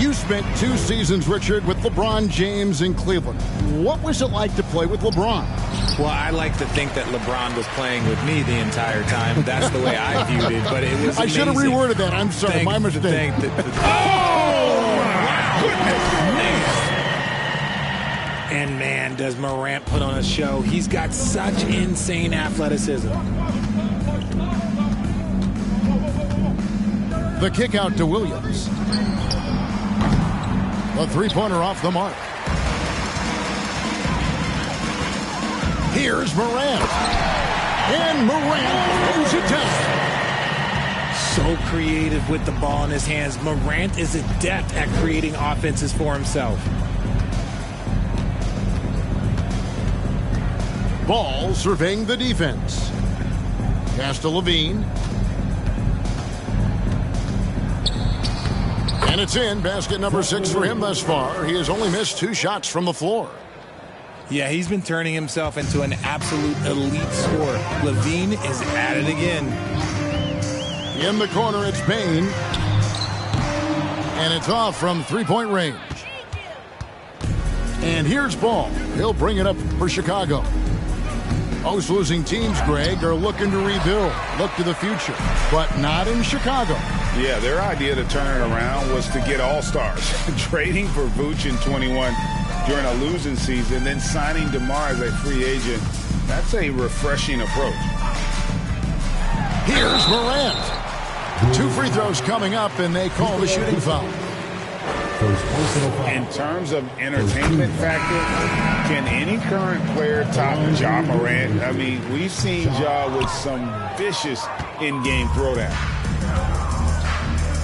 [SPEAKER 1] You spent 2 seasons, Richard, with LeBron James in Cleveland. What was it like to play with LeBron?
[SPEAKER 2] Well, I like to think that LeBron was playing with me the entire time. That's the way I viewed it, but it was amazing.
[SPEAKER 1] I should have reworded that. I'm sorry, my mistake.
[SPEAKER 2] And man, does Morant put on a show. He's got such insane athleticism.
[SPEAKER 1] The kick out to Williams. A three-pointer off the mark. Here's Morant. And Morant throws it down.
[SPEAKER 2] So creative with the ball in his hands. Morant is adept at creating offenses for himself.
[SPEAKER 1] Ball surveying the defense. Pass to Levine. And it's in. Basket number 6 for him thus far. He has only missed 2 shots from the floor.
[SPEAKER 2] Yeah, he's been turning himself into an absolute elite scorer. Levine is at it again.
[SPEAKER 1] In the corner, it's Payne. And it's off from three-point range. And here's Ball. He'll bring it up for Chicago. Most losing teams, Greg, are looking to rebuild, look to the future, but not in Chicago.
[SPEAKER 3] Yeah, their idea to turn it around was to get all-stars. Trading for Vooch in 21 during a losing season, then signing DeMar as a free agent. That's a refreshing approach.
[SPEAKER 1] Here's Morant. 2 free throws coming up, and they call the shooting foul.
[SPEAKER 3] In terms of entertainment factor, can any current player top Ja Morant? I mean, we've seen Ja with some vicious in-game throwdown.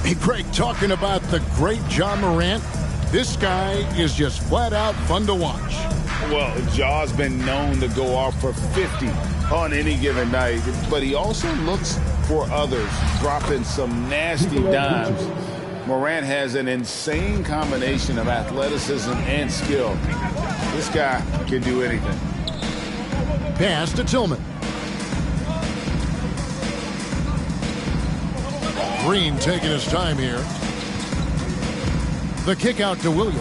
[SPEAKER 1] Hey, Greg, talking about the great Ja Morant, this guy is just flat-out fun to watch.
[SPEAKER 3] Well, Ja's been known to go off for 50 on any given night, but he also looks for others, dropping some nasty dimes. Morant has an insane combination of athleticism and skill. This guy can do anything.
[SPEAKER 1] Pass to Tillman. Green taking his time here. The kick out to Williams.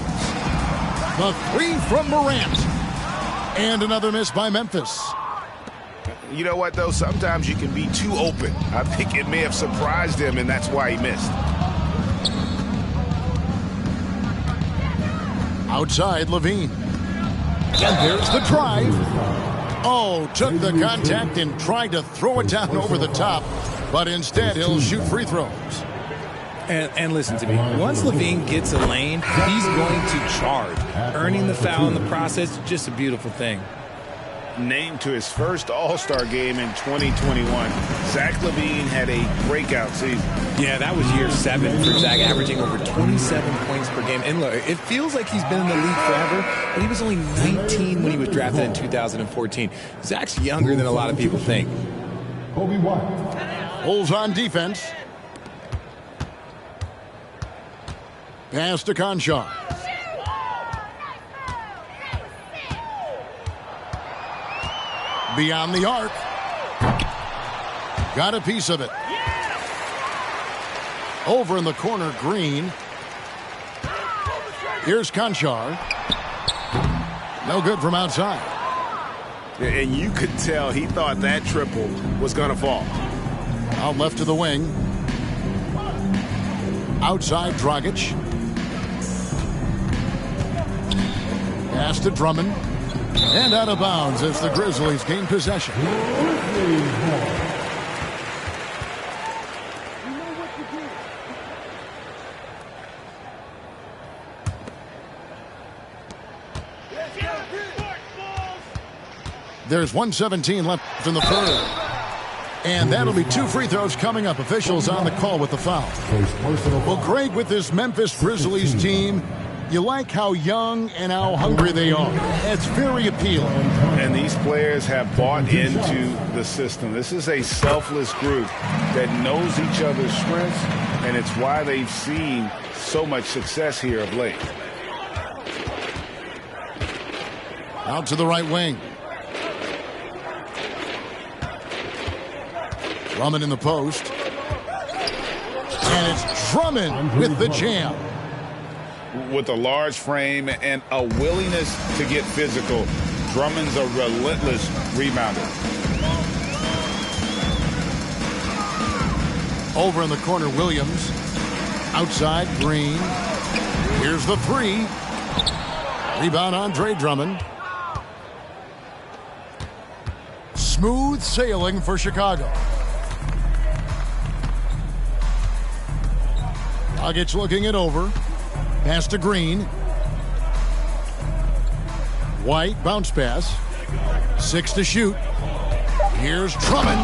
[SPEAKER 1] The three from Morant. And another miss by Memphis.
[SPEAKER 4] You know what, though? Sometimes you can be too open. I think it may have surprised him, and that's why he missed.
[SPEAKER 1] Outside, Levine. And there's the drive. Oh, took the contact and tried to throw it down over the top. But instead, he'll shoot free throws.
[SPEAKER 2] And listen to me. Once Levine gets a lane, he's going to charge. Earning the foul in the process, just a beautiful thing.
[SPEAKER 3] Named to his first All-Star game in 2021, Zach Levine had a breakout season.
[SPEAKER 2] Yeah, that was year 7 for Zach, averaging over 27 points per game. And look, it feels like he's been in the league forever, but he was only 19 when he was drafted in 2014. Zach's younger than a lot of people think.
[SPEAKER 1] Bulls on defense. Pass to Conchar. Beyond the arc. Got a piece of it. Over in the corner, Green. Here's Conchar. No good from outside.
[SPEAKER 4] And you could tell he thought that triple was going to fall.
[SPEAKER 1] Out left to the wing. Outside Dragic. Pass to Drummond. And out of bounds as the Grizzlies gain possession. There's 1:17 left in the third. And that'll be 2 free throws coming up. Officials on the call with the foul. Well, Greg, with this Memphis Grizzlies team, you like how young and how hungry they are. It's very appealing.
[SPEAKER 3] And these players have bought into the system. This is a selfless group that knows each other's strengths, and it's why they've seen so much success here of late.
[SPEAKER 1] Out to the right wing. Drummond in the post. And it's Drummond with the jam.
[SPEAKER 3] With a large frame and a willingness to get physical, Drummond's a relentless rebounder.
[SPEAKER 1] Over in the corner, Williams. Outside, Green. Here's the three. Rebound, Andre Drummond. Smooth sailing for Chicago. Dragic looking it over. Pass to Green. White, bounce pass. 6 to shoot. Here's Drummond.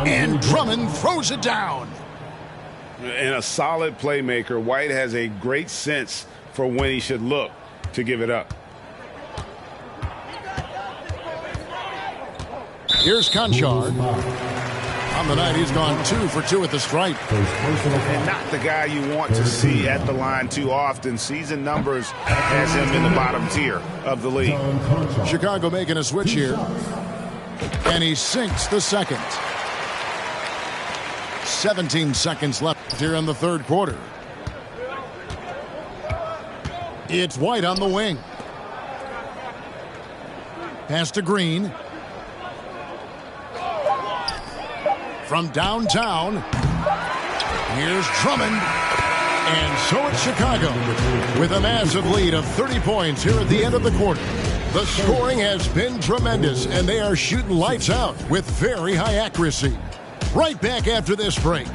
[SPEAKER 1] And Drummond throws it down.
[SPEAKER 3] And a solid playmaker, White has a great sense for when he should look to give it up.
[SPEAKER 1] Here's Conchard. On the night, he's gone 2 for 2 at the stripe.
[SPEAKER 3] And not the guy you want to see at the line too often. Season numbers has him in the bottom tier of the league.
[SPEAKER 1] Chicago making a switch here. And he sinks the second. 17 seconds left here in the third quarter. It's White on the wing. Pass to Green. From downtown, here's Drummond. And so it's Chicago with a massive lead of 30 points here at the end of the quarter. The scoring has been tremendous, and they are shooting lights out with very high accuracy. Right back after this break.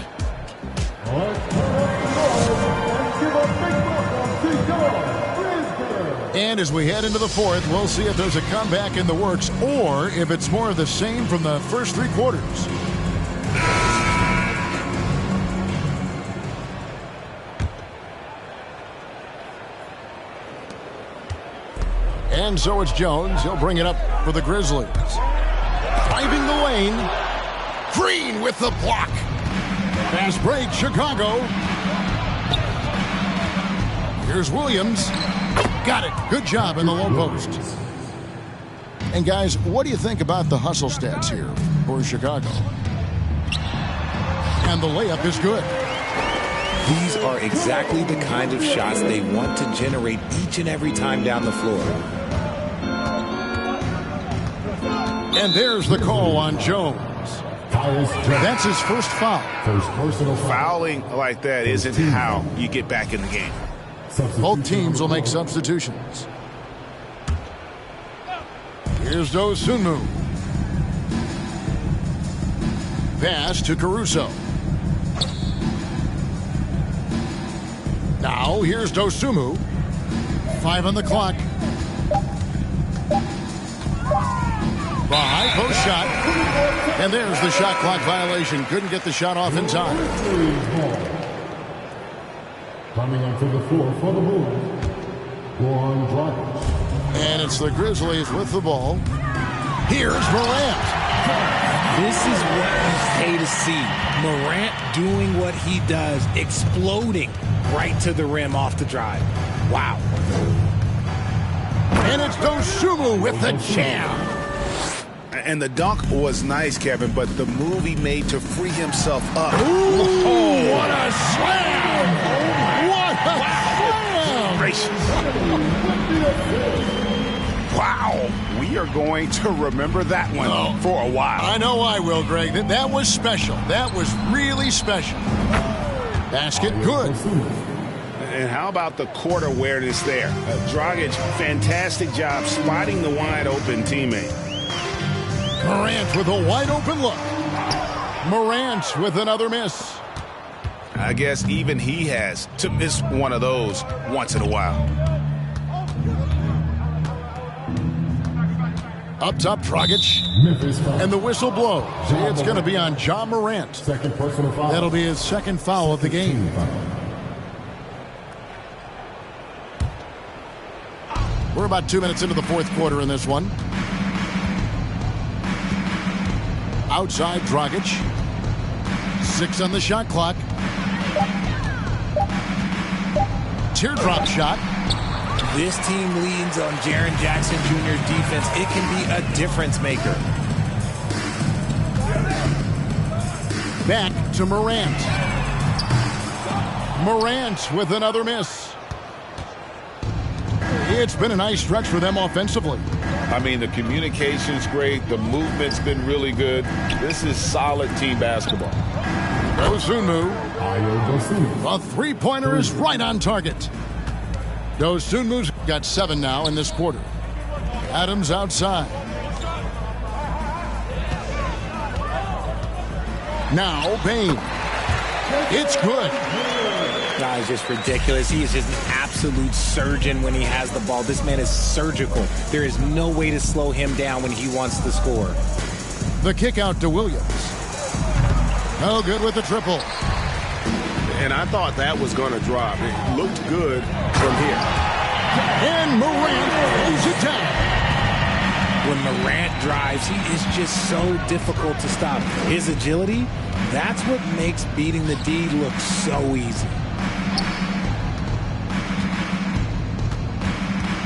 [SPEAKER 1] And as we head into the fourth, we'll see if there's a comeback in the works or if it's more of the same from the first 3 quarters. And so it's Jones. He'll bring it up for the Grizzlies. Driving the lane. Green with the block. Fast break, Chicago. Here's Williams. Got it. Good job in the low post. And guys, what do you think about the hustle stats here for Chicago? And the layup is good.
[SPEAKER 2] These are exactly the kind of shots they want to generate each and every time down the floor.
[SPEAKER 1] And there's the call on Jones. That's his first foul.
[SPEAKER 3] Fouling like that isn't how you get back in the game.
[SPEAKER 1] Both teams will make substitutions. Here's Dosunmu. Pass to Caruso. Now here's Dosunmu. 5 on the clock. The high post shot. And there's the shot clock violation. Couldn't get the shot off in time.
[SPEAKER 5] Coming onto the floor for the Bulls, Goran Dragic.
[SPEAKER 1] And it's the Grizzlies with the ball. Here's Morant.
[SPEAKER 2] This is what you pay to see. Morant doing what he does, exploding right to the rim off the drive. Wow.
[SPEAKER 1] And it's Dosunmu with the jam.
[SPEAKER 3] And the dunk was nice, Kevin, but the move he made to free himself up.
[SPEAKER 1] Ooh, what a slam! What a slam!
[SPEAKER 3] Gracious. Wow. We are going to remember that one for a while.
[SPEAKER 1] I know I will, Greg. That was special. That was really special. Basket, good.
[SPEAKER 4] And how about the court awareness there? Dragic, fantastic job spotting the wide-open teammate.
[SPEAKER 1] Morant with a wide-open look. Morant with another miss.
[SPEAKER 3] I guess even he has to miss one of those once in a while.
[SPEAKER 1] Up top, Dragic. And the whistle blows. It's going to be on Ja Morant.
[SPEAKER 5] Second personal foul.
[SPEAKER 1] That'll be his second foul of the game. We're about 2 minutes into the fourth quarter in this one. Outside, Dragic. 6 on the shot clock. Teardrop shot.
[SPEAKER 2] This team leans on Jaren Jackson Jr.'s defense. It can be a difference maker.
[SPEAKER 1] Back to Morant. Morant with another miss. It's been a nice stretch for them offensively.
[SPEAKER 3] I mean, the communication's great. The movement's been really good. This is solid team basketball.
[SPEAKER 1] Dosunmu. A three-pointer is right on target. Dosunmu's got 7 now in this quarter. Adams outside. Now Bane. It's good.
[SPEAKER 2] Guy is just ridiculous. He is just an absolute surgeon when he has the ball. This man is surgical. There is no way to slow him down when he wants to score.
[SPEAKER 1] The kick out to Williams. No good with the triple.
[SPEAKER 4] And I thought that was going to drop. It looked good from here.
[SPEAKER 1] And Morant lays it down.
[SPEAKER 2] When Morant drives, he is just so difficult to stop. His agility, that's what makes beating the D look so easy.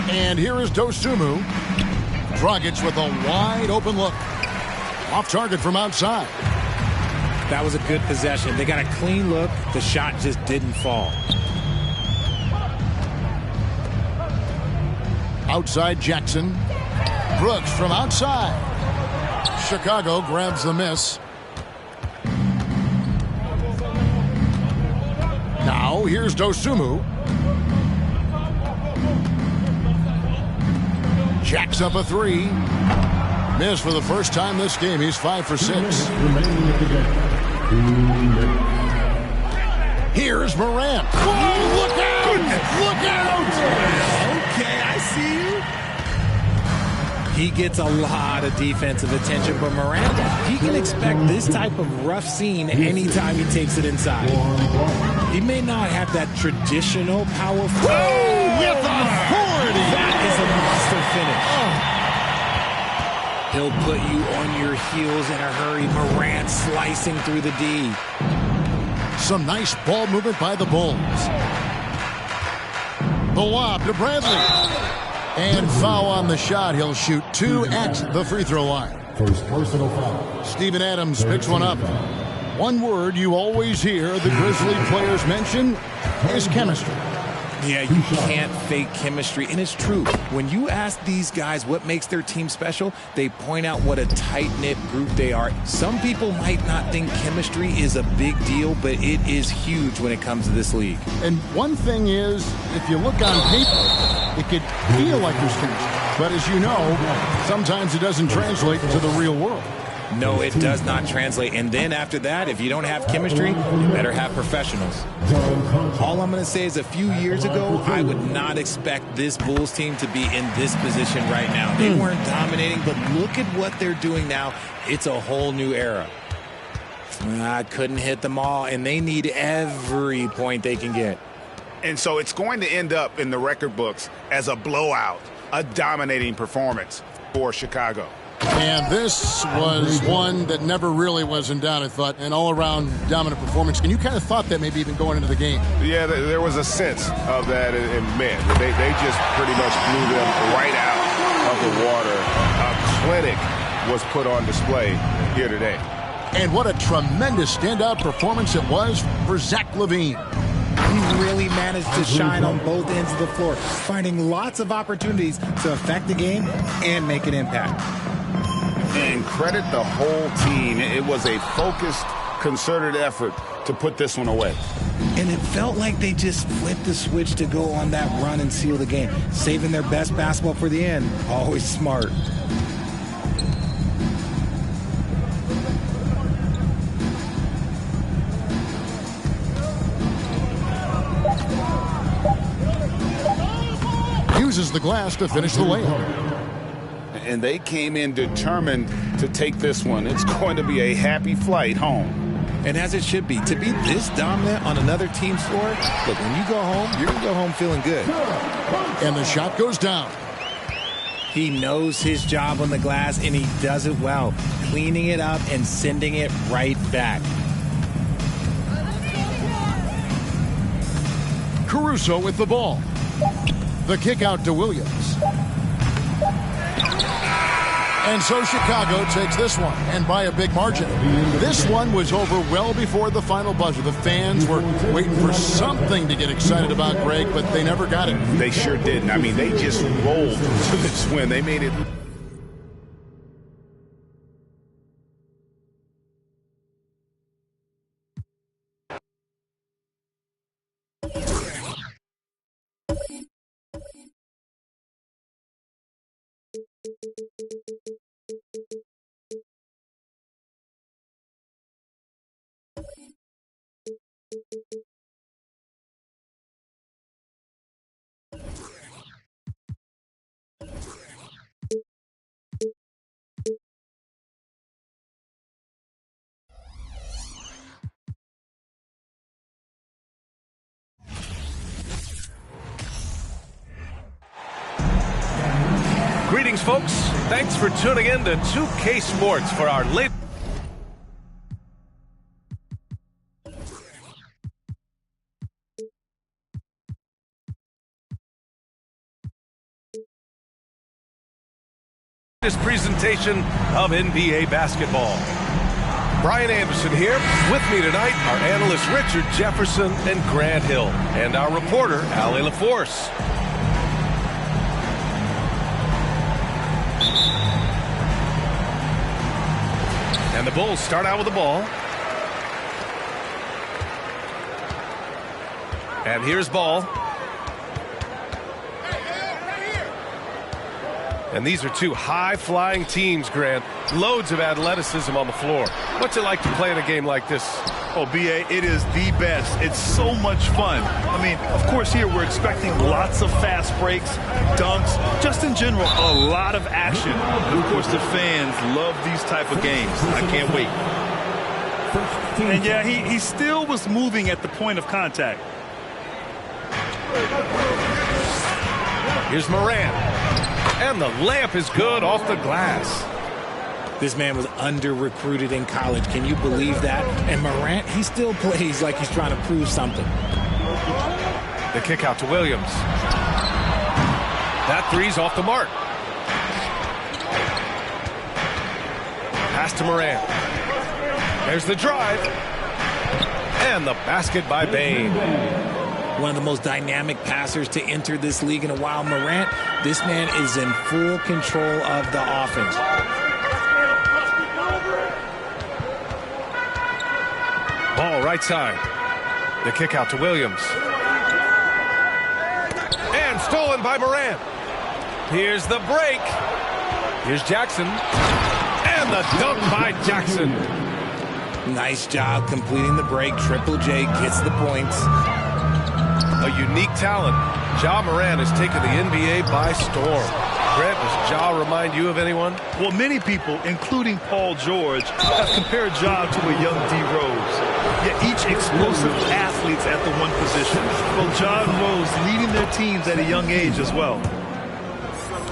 [SPEAKER 1] And here is Dosunmu. Dragic with a wide open look. Off target from outside.
[SPEAKER 2] That was a good possession. They got a clean look. The shot just didn't fall.
[SPEAKER 1] Outside Jackson. Brooks from outside. Chicago grabs the miss. Now here's Dosunmu. Jacks up a 3. Miss for the first time this game. He's 5 for 6. Here's Morant. Whoa, look out! Look out!
[SPEAKER 2] Okay, I see you. He gets a lot of defensive attention, but Morant, he can expect this type of rough scene anytime he takes it inside. He may not have that traditional powerful.
[SPEAKER 1] Oh, with authority!
[SPEAKER 2] That is a monster finish. He'll put you on your heels in a hurry. Morant slicing through the D.
[SPEAKER 1] Some nice ball movement by the Bulls. The lob to Bradley. And foul on the shot. He'll shoot 2 at the free throw line.
[SPEAKER 5] First personal foul.
[SPEAKER 1] Steven Adams picks one up. One word you always hear the Grizzly players mention is chemistry.
[SPEAKER 2] Yeah, you can't fake chemistry, and it's true. When you ask these guys what makes their team special, they point out what a tight-knit group they are. Some people might not think chemistry is a big deal, but it is huge when it comes to this league.
[SPEAKER 1] And one thing is, if you look on paper, it could feel like there's chemistry. But as you know, sometimes it doesn't translate to the real world.
[SPEAKER 2] No, it does not translate. And then after that, if you don't have chemistry, you better have professionals. All I'm going to say is a few years ago, I would not expect this Bulls team to be in this position right now. They weren't dominating, but look at what they're doing now. It's a whole new era. I couldn't hit them all, and they need every point they can get.
[SPEAKER 3] And so it's going to end up in the record books as a blowout, a dominating performance for Chicago.
[SPEAKER 1] And this was one that never really was in doubt, I thought, an all-around dominant performance. And you kind of thought that maybe even going into the game.
[SPEAKER 4] Yeah, there was a sense of that, and man, they just pretty much blew them right out of the water. A clinic was put on display here today.
[SPEAKER 1] And what a tremendous standout performance it was for Zach Levine.
[SPEAKER 2] He really managed to shine on both ends of the floor, finding lots of opportunities to affect the game and make an impact.
[SPEAKER 3] And credit the whole team. It was a focused, concerted effort to put this one away.
[SPEAKER 2] And it felt like they just flipped the switch to go on that run and seal the game. Saving their best basketball for the end. Always smart.
[SPEAKER 1] Uses the glass to finish the layup.
[SPEAKER 3] And they came in determined to take this one. It's going to be a happy flight home.
[SPEAKER 2] And as it should be, to be this dominant on another team's floor, look, when you go home, you're going to go home feeling good.
[SPEAKER 1] And the shot goes down.
[SPEAKER 2] He knows his job on the glass, and he does it well, cleaning it up and sending it right back.
[SPEAKER 1] Caruso with the ball. The kick out to Williams. And so Chicago takes this one, and by a big margin. This one was over well before the final buzzer. The fans were waiting for something to get excited about, Greg, but they never got it.
[SPEAKER 3] They sure didn't. I mean, they just rolled to this win. They made it.
[SPEAKER 7] Greetings, folks. Thanks for tuning in to 2K Sports for our latest presentation of NBA basketball. Brian Anderson here. With me tonight, our analysts Richard Jefferson and Grant Hill, and our reporter, Allie LaForce. And the Bulls start out with the ball. And here's Ball. And these are two high-flying teams, Grant. Loads of athleticism on the floor. What's it like to play in a game like this?
[SPEAKER 8] Oh, B.A., it is the best. It's so much fun. I mean, of course, here we're expecting lots of fast breaks, dunks, just in general, a lot of action. And, of course, the fans love these type of games. I can't wait. And, yeah, he still was moving at the point of contact.
[SPEAKER 7] Here's Morant. And the layup is good off the glass.
[SPEAKER 2] This man was under-recruited in college. Can you believe that? And Morant, he still plays like he's trying to prove something.
[SPEAKER 7] The kick out to Williams. That three's off the mark. Pass to Morant. There's the drive. And the basket by Bane.
[SPEAKER 2] One of the most dynamic passers to enter this league in a while. Morant, this man is in full control of the offense.
[SPEAKER 7] Ball right side. The kick out to Williams. And stolen by Morant. Here's the break. Here's Jackson. And the dunk by Jackson.
[SPEAKER 2] Nice job completing the break. Triple J gets the points.
[SPEAKER 7] A unique talent. Ja Morant has taken the NBA by storm. Grant, does Ja remind you of anyone?
[SPEAKER 8] Well, many people, including Paul George, have compared Ja to a young D. Rose. Yet each explosive athletes at the one position. Well, Ja and Rose leading their teams at a young age as well.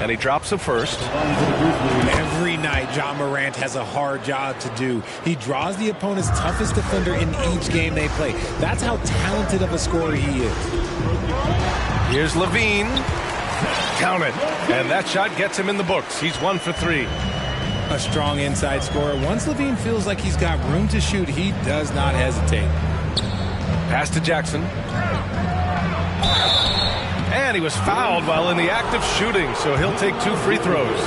[SPEAKER 7] And he drops a first.
[SPEAKER 2] Every night, Ja Morant has a hard job to do. He draws the opponent's toughest defender in each game they play. That's how talented of a scorer he is.
[SPEAKER 7] Here's Levine. Count it. And that shot gets him in the books. He's 1 for 3.
[SPEAKER 2] A strong inside scorer. Once Levine feels like he's got room to shoot, he does not hesitate.
[SPEAKER 7] Pass to Jackson. And he was fouled while in the act of shooting, so he'll take 2 free throws.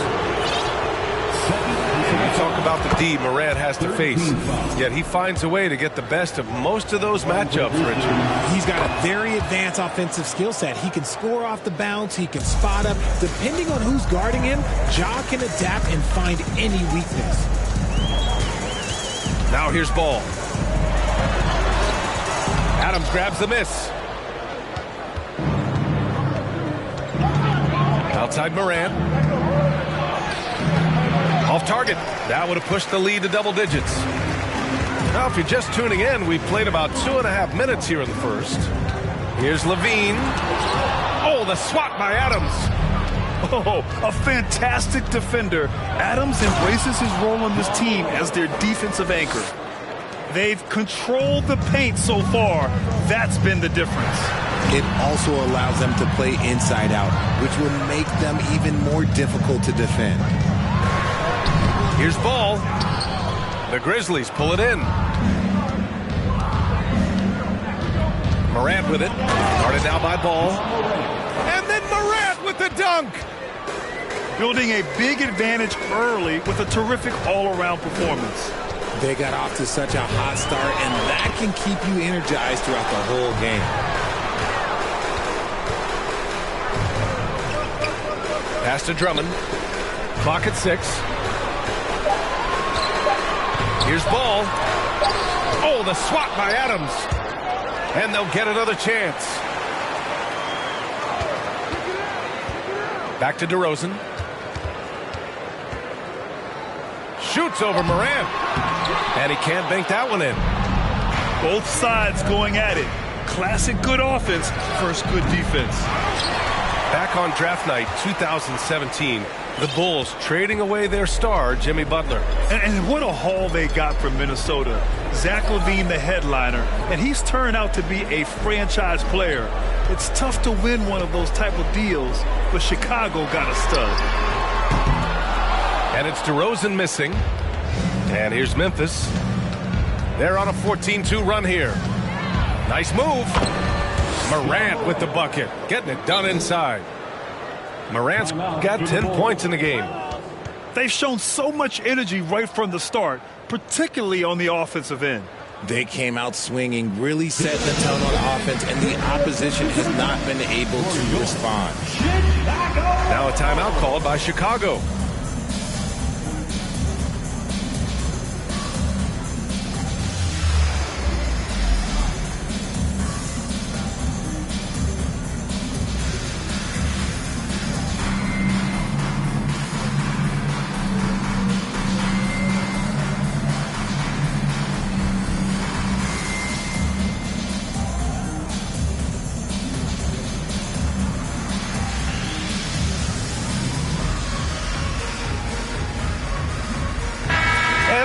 [SPEAKER 7] You talk about the D Morant has to face. Yet he finds a way to get the best of most of those matchups, Richard.
[SPEAKER 2] He's got a very advanced offensive skill set. He can score off the bounce. He can spot up. Depending on who's guarding him, Ja can adapt and find any weakness.
[SPEAKER 7] Now here's Ball. Adams grabs the miss. Outside Morant. Off target. That would have pushed the lead to double digits. Now, if you're just tuning in, we've played about 2.5 minutes here in the first. Here's Levine. Oh, the swat by Adams.
[SPEAKER 8] Oh, a fantastic defender. Adams embraces his role on this team as their defensive anchor. They've controlled the paint so far. That's been the difference.
[SPEAKER 2] It also allows them to play inside out, which will make them even more difficult to defend.
[SPEAKER 7] Here's Ball. The Grizzlies pull it in. Morant with it. Guarded now by Ball. And then Morant with the dunk.
[SPEAKER 8] Building a big advantage early with a terrific all-around performance.
[SPEAKER 2] They got off to such a hot start, and that can keep you energized throughout the whole game.
[SPEAKER 7] Pass to Drummond. Clock at 6. Here's Ball. Oh, the swat by Adams. And they'll get another chance. Back to DeRozan. Shoots over Morant. And he can't bank that one in.
[SPEAKER 8] Both sides going at it. Classic good offense versus good defense.
[SPEAKER 7] Back on draft night 2017, the Bulls trading away their star, Jimmy Butler.
[SPEAKER 8] And what a haul they got from Minnesota. Zach Levine, the headliner, and he's turned out to be a franchise player. It's tough to win one of those type of deals, but Chicago got a stud.
[SPEAKER 7] And it's DeRozan missing. And here's Memphis. They're on a 14-2 run here. Nice move. Morant with the bucket, getting it done inside. Morant's got 10 points in the game.
[SPEAKER 8] They've shown so much energy right from the start, particularly on the offensive end.
[SPEAKER 2] They came out swinging, really setting the tone on offense, and the opposition has not been able to respond.
[SPEAKER 7] Now a timeout called by Chicago.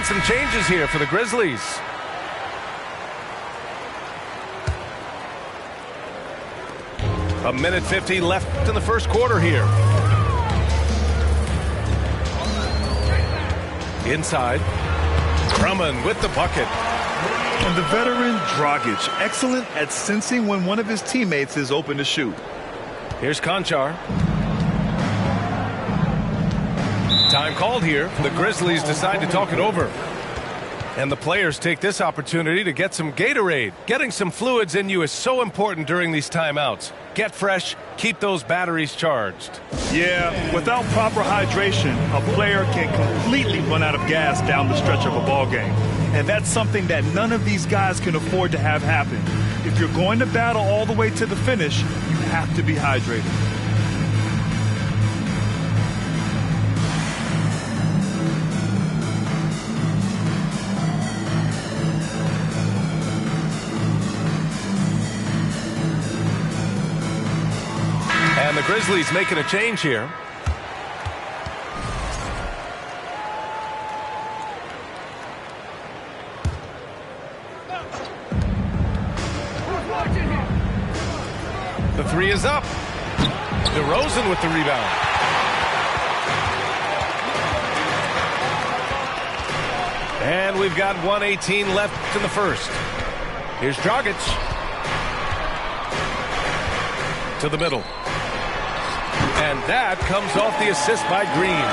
[SPEAKER 7] Some changes here for the Grizzlies. A minute 50 left in the first quarter here. Inside. Drummond with the bucket.
[SPEAKER 8] And the veteran Dragic, excellent at sensing when one of his teammates is open to shoot.
[SPEAKER 7] Here's Conchar. Time called here. The Grizzlies decide to talk it over. And the players take this opportunity to get some Gatorade. Getting some fluids in you is so important during these timeouts. Get fresh, keep those batteries charged.
[SPEAKER 8] Yeah, without proper hydration, a player can completely run out of gas down the stretch of a ball game. And that's something that none of these guys can afford to have happen. If you're going to battle all the way to the finish, you have to be hydrated.
[SPEAKER 7] And the Grizzlies making a change here. The three is up. DeRozan with the rebound. And we've got 1:18 left in the first. Here's Dragic. To the middle. And that comes off the assist by Green.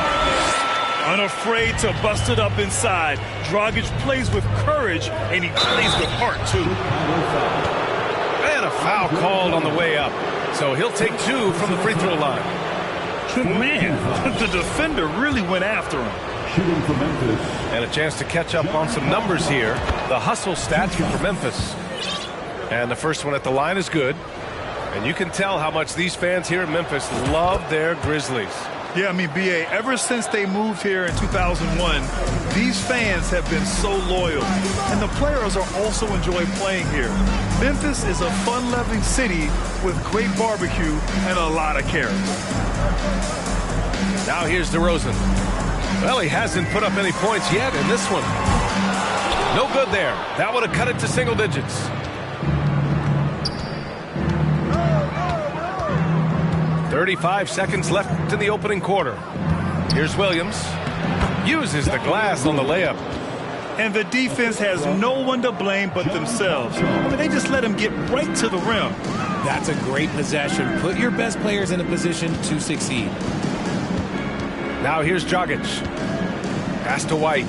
[SPEAKER 8] Unafraid to bust it up inside. Dragic plays with courage, and he plays with heart, too.
[SPEAKER 7] And a foul called on the way up. So he'll take 2 from the free throw line.
[SPEAKER 8] Man, the defender really went after him.
[SPEAKER 5] Shooting for Memphis.
[SPEAKER 7] And a chance to catch up on some numbers here. The hustle stats for Memphis. And the first one at the line is good. And you can tell how much these fans here in Memphis love their Grizzlies.
[SPEAKER 8] Yeah, I mean, B.A., ever since they moved here in 2001, these fans have been so loyal. And the players are also enjoying playing here. Memphis is a fun-loving city with great barbecue and a lot of character.
[SPEAKER 7] Now here's DeRozan. Well, he hasn't put up any points yet in this one. No good there. That would have cut it to single digits. "35 seconds left in the opening quarter. Here's Williams. Uses the glass on the layup.
[SPEAKER 8] And the defense has no one to blame but themselves. I mean, they just let him get right to the rim.
[SPEAKER 2] That's a great possession. Put your best players in a position to succeed.
[SPEAKER 7] Now here's Dragic. Pass to White.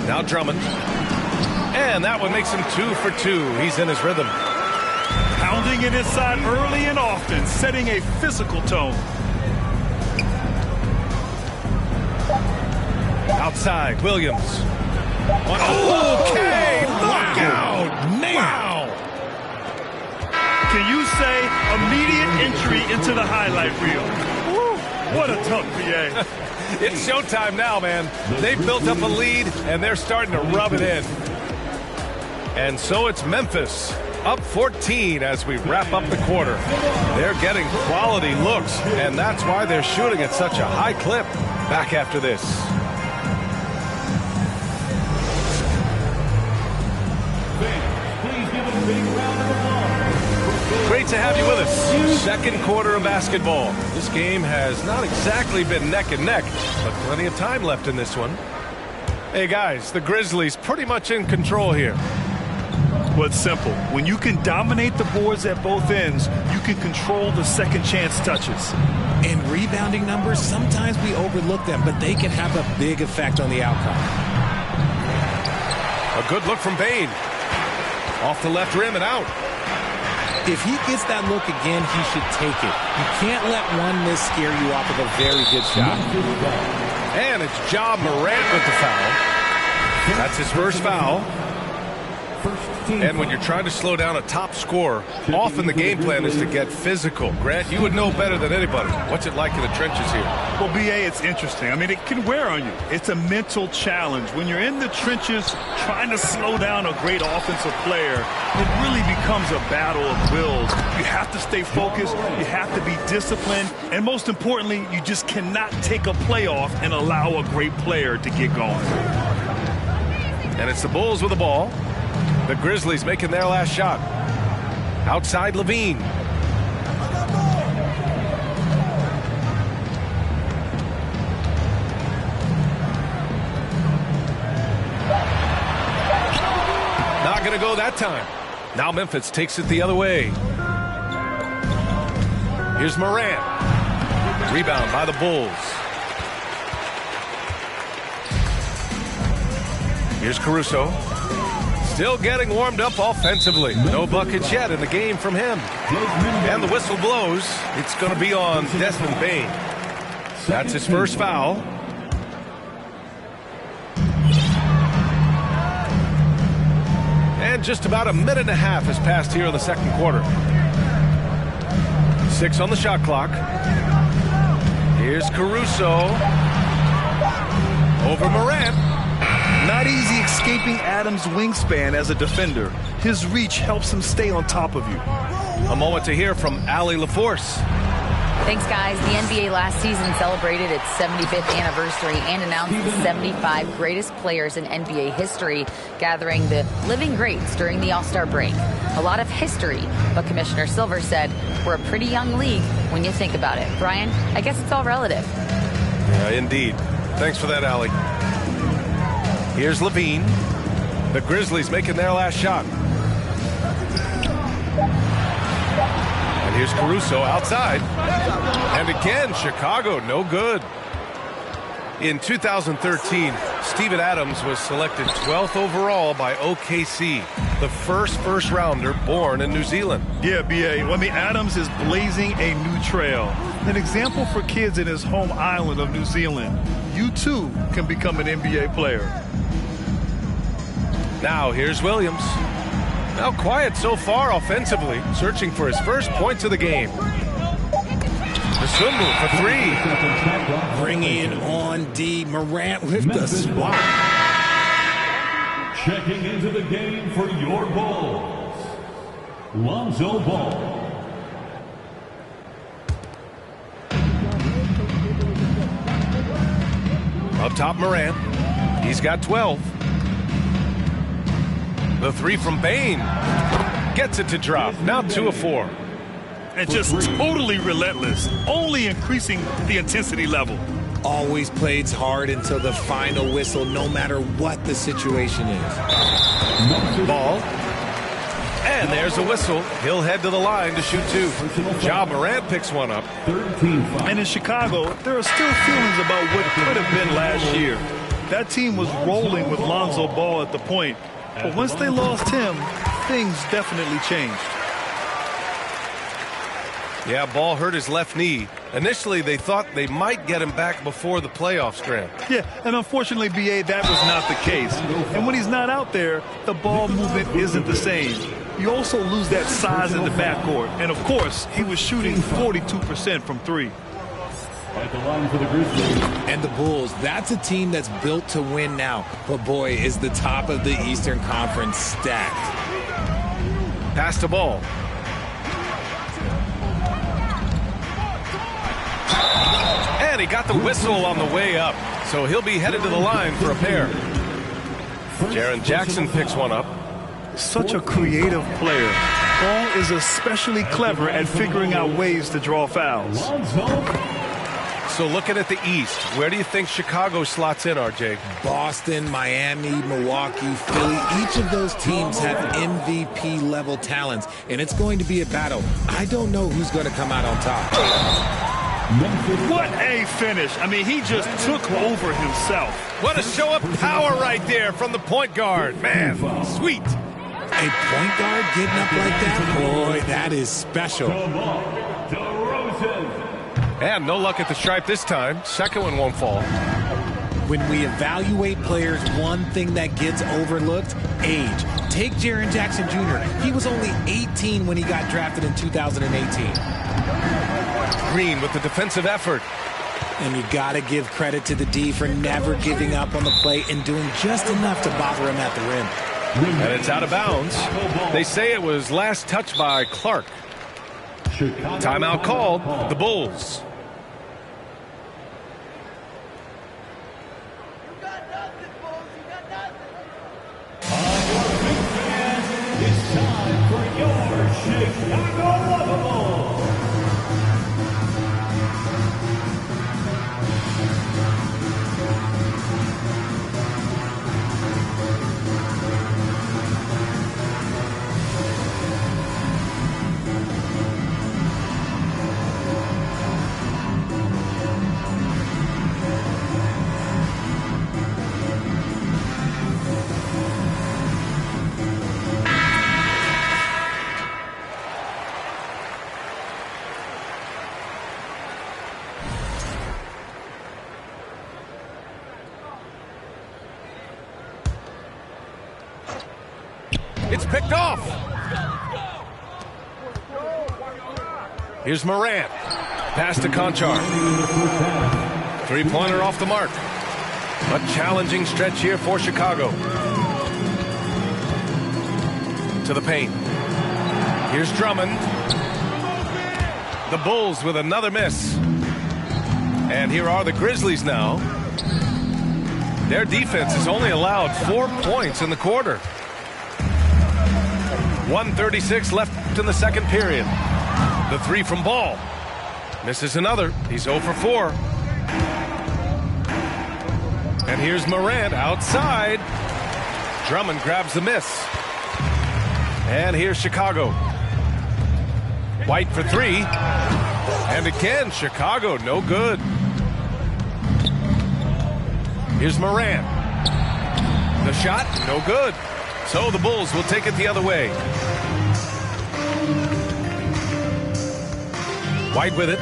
[SPEAKER 7] Now Drummond. And that one makes him 2 for 2. He's in his rhythm.
[SPEAKER 8] Pounding it inside early and often, setting a physical tone.
[SPEAKER 7] Outside, Williams. Okay, knockout. Wow.
[SPEAKER 8] Can you say immediate entry into the highlight reel? Woo, what a tough PA.
[SPEAKER 7] It's showtime now, man. They've built up a lead, and they're starting to rub it in. And so it's Memphis, up 14 as we wrap up the quarter. They're getting quality looks, and that's why they're shooting at such a high clip. Back after this. Great to have you with us. Second quarter of basketball. This game has not exactly been neck and neck, but plenty of time left in this one. Hey guys, the Grizzlies pretty much in control here.
[SPEAKER 8] Well, it's simple. When you can dominate the boards at both ends, you can control the second chance touches.
[SPEAKER 2] And rebounding numbers, sometimes we overlook them, but they can have a big effect on the outcome.
[SPEAKER 7] A good look from Bane. Off the left rim and out.
[SPEAKER 2] If he gets that look again, he should take it. You can't let one miss scare you off of a very good shot.
[SPEAKER 7] And it's Ja Morant with the foul. That's his first foul. And when you're trying to slow down a top scorer, often the game plan is to get physical. Grant, you would know better than anybody. What's it like in the trenches here?
[SPEAKER 8] Well, B.A., it's interesting. I mean, it can wear on you. It's a mental challenge. When you're in the trenches trying to slow down a great offensive player, it really becomes a battle of wills. You have to stay focused. You have to be disciplined. And most importantly, you just cannot take a play off and allow a great player to get going.
[SPEAKER 7] And it's the Bulls with the ball. The Grizzlies making their last shot. Outside Levine. Not going to go that time. Now Memphis takes it the other way. Here's Morant. Rebound by the Bulls. Here's Caruso. Still getting warmed up offensively. No buckets yet in the game from him. And the whistle blows. It's going to be on Desmond Bane. That's his first foul. And just about a minute and a half has passed here in the second quarter. 6 on the shot clock. Here's Caruso. Over Morant.
[SPEAKER 8] Not easy escaping Adams' wingspan as a defender. His reach helps him stay on top of you.
[SPEAKER 7] A moment to hear from Allie LaForce.
[SPEAKER 9] Thanks, guys. The NBA last season celebrated its 75th anniversary and announced the 75 greatest players in NBA history, gathering the living greats during the All-Star break. A lot of history, but Commissioner Silver said we're a pretty young league when you think about it. Brian, I guess it's all relative.
[SPEAKER 7] Yeah, indeed. Thanks for that, Allie. Here's Levine. The Grizzlies making their last shot. And Here's Caruso outside. And again, Chicago, no good. In 2013, Steven Adams was selected 12th overall by OKC, the first rounder born in New Zealand.
[SPEAKER 8] Yeah, B.A. I mean, Adams is blazing a new trail. An example for kids in his home island of New Zealand. You, too, can become an NBA player.
[SPEAKER 7] Now, here's Williams. Now quiet so far offensively, searching for his first points of the game. The swim move for three.
[SPEAKER 2] Bringing on D. Morant with the spot.
[SPEAKER 5] Checking into the game for your Bulls, Lonzo Ball.
[SPEAKER 7] Up top, Morant. He's got 12. The three from Bane. Gets it to drop. Now 2 of 4.
[SPEAKER 8] And just totally relentless, only increasing the intensity level.
[SPEAKER 2] Always plays hard until the final whistle, no matter what the situation is.
[SPEAKER 7] Ball. And there's a whistle. He'll head to the line to shoot 2. Ja Morant picks one up.
[SPEAKER 8] And in Chicago, there are still feelings about what could have been last year. That team was rolling with Lonzo Ball at the point. But once they lost him, things definitely changed.
[SPEAKER 7] Yeah, Ball hurt his left knee. Initially, they thought they might get him back before the playoffs, Grant.
[SPEAKER 8] Yeah, and unfortunately, B.A., that was not the case. And when he's not out there, the ball movement isn't the same. You also lose that size in the backcourt. And, of course, he was shooting 42% from 3.
[SPEAKER 5] At the line for the Grizzlies.
[SPEAKER 2] And the Bulls, that's a team that's built to win now. But, boy, is the top of the Eastern Conference stacked.
[SPEAKER 7] Pass to Ball. And he got the whistle on the way up, so he'll be headed to the line for a pair. Jaren Jackson picks one up.
[SPEAKER 8] Such a creative player. Ball is especially clever at figuring out ways to draw fouls.
[SPEAKER 7] So looking at the East, where do you think Chicago slots in, RJ?
[SPEAKER 2] Boston, Miami, Milwaukee, Philly, each of those teams have MVP-level talents, and it's going to be a battle. I don't know who's going to come out on top.
[SPEAKER 8] What a finish. I mean, he just took over himself.
[SPEAKER 7] What a show of power right there from the point guard. Man, sweet.
[SPEAKER 2] A point guard getting up like that? Boy, that is special.
[SPEAKER 7] And no luck at the stripe this time. Second one won't fall.
[SPEAKER 2] When we evaluate players, one thing that gets overlooked, age. Take Jaren Jackson Jr. He was only 18 when he got drafted in 2018.
[SPEAKER 7] Green with the defensive effort.
[SPEAKER 2] And you got to give credit to the D for never giving up on the play and doing just enough to bother him at the rim.
[SPEAKER 7] And it's out of bounds. They say it was last touched by Clark. Timeout called. The Bulls.
[SPEAKER 5] It's time for your Chicago Lovables.
[SPEAKER 7] It's picked off. Here's Morant. Pass to Conchar. Three-pointer off the mark. A challenging stretch here for Chicago. To the paint. Here's Drummond. The Bulls with another miss. And here are the Grizzlies now. Their defense has only allowed 4 points in the quarter. 1:36 left in the second period. The three from Ball. Misses another. He's 0 for 4. And here's Morant outside. Drummond grabs the miss. And here's Chicago. White for three. And again, Chicago, no good. Here's Morant. The shot, no good. So the Bulls will take it the other way. White with it.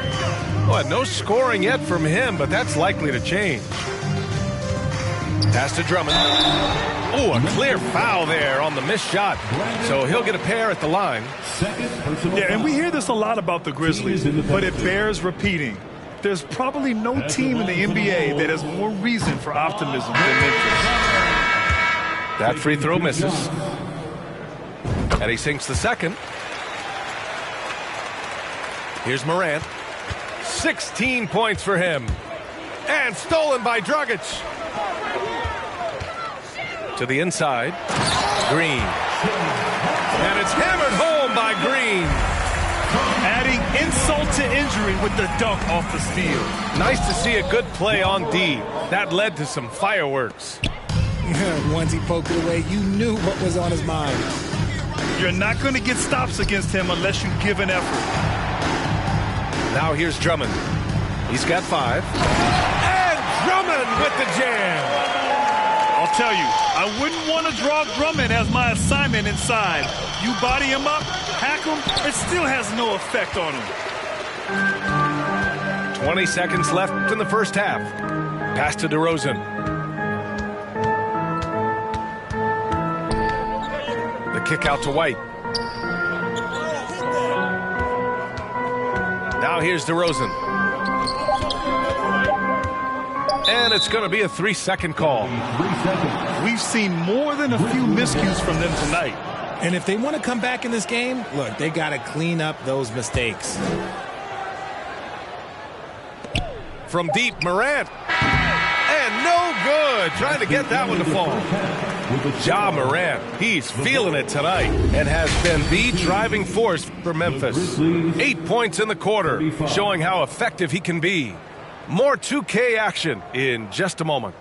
[SPEAKER 7] Well, no scoring yet from him, but that's likely to change. Pass to Drummond. Oh, a clear foul there on the missed shot. So he'll get a pair at the line.
[SPEAKER 8] Yeah, and we hear this a lot about the Grizzlies, but it bears repeating. There's probably no team in the NBA that has more reason for optimism than Memphis.
[SPEAKER 7] That free throw misses. And he sinks the second. Here's Morant. 16 points for him. And stolen by Dragic. To the inside. Green. And it's hammered home by Green.
[SPEAKER 8] Adding insult to injury with the dunk off the steal.
[SPEAKER 7] Nice to see a good play on D. That led to some fireworks.
[SPEAKER 2] Once he poked it away, you knew what was on his mind.
[SPEAKER 8] You're not going to get stops against him unless you give an effort.
[SPEAKER 7] Now here's Drummond. He's got 5. And Drummond with the jam.
[SPEAKER 8] I'll tell you, I wouldn't want to draw Drummond as my assignment inside. You body him up, hack him, it still has no effect on him.
[SPEAKER 7] 20 seconds left in the first half. Pass to DeRozan. The kick out to White. Now here's DeRozan. And it's going to be a 3-second call.
[SPEAKER 8] We've seen more than a few miscues from them tonight.
[SPEAKER 2] And if they want to come back in this game, look, they got to clean up those mistakes.
[SPEAKER 7] From deep, Morant. And no good. Trying to get that one to fall. Ja Morant, he's feeling it tonight and has been the driving force for Memphis. 8 points in the quarter, showing how effective he can be. More 2K action in just a moment.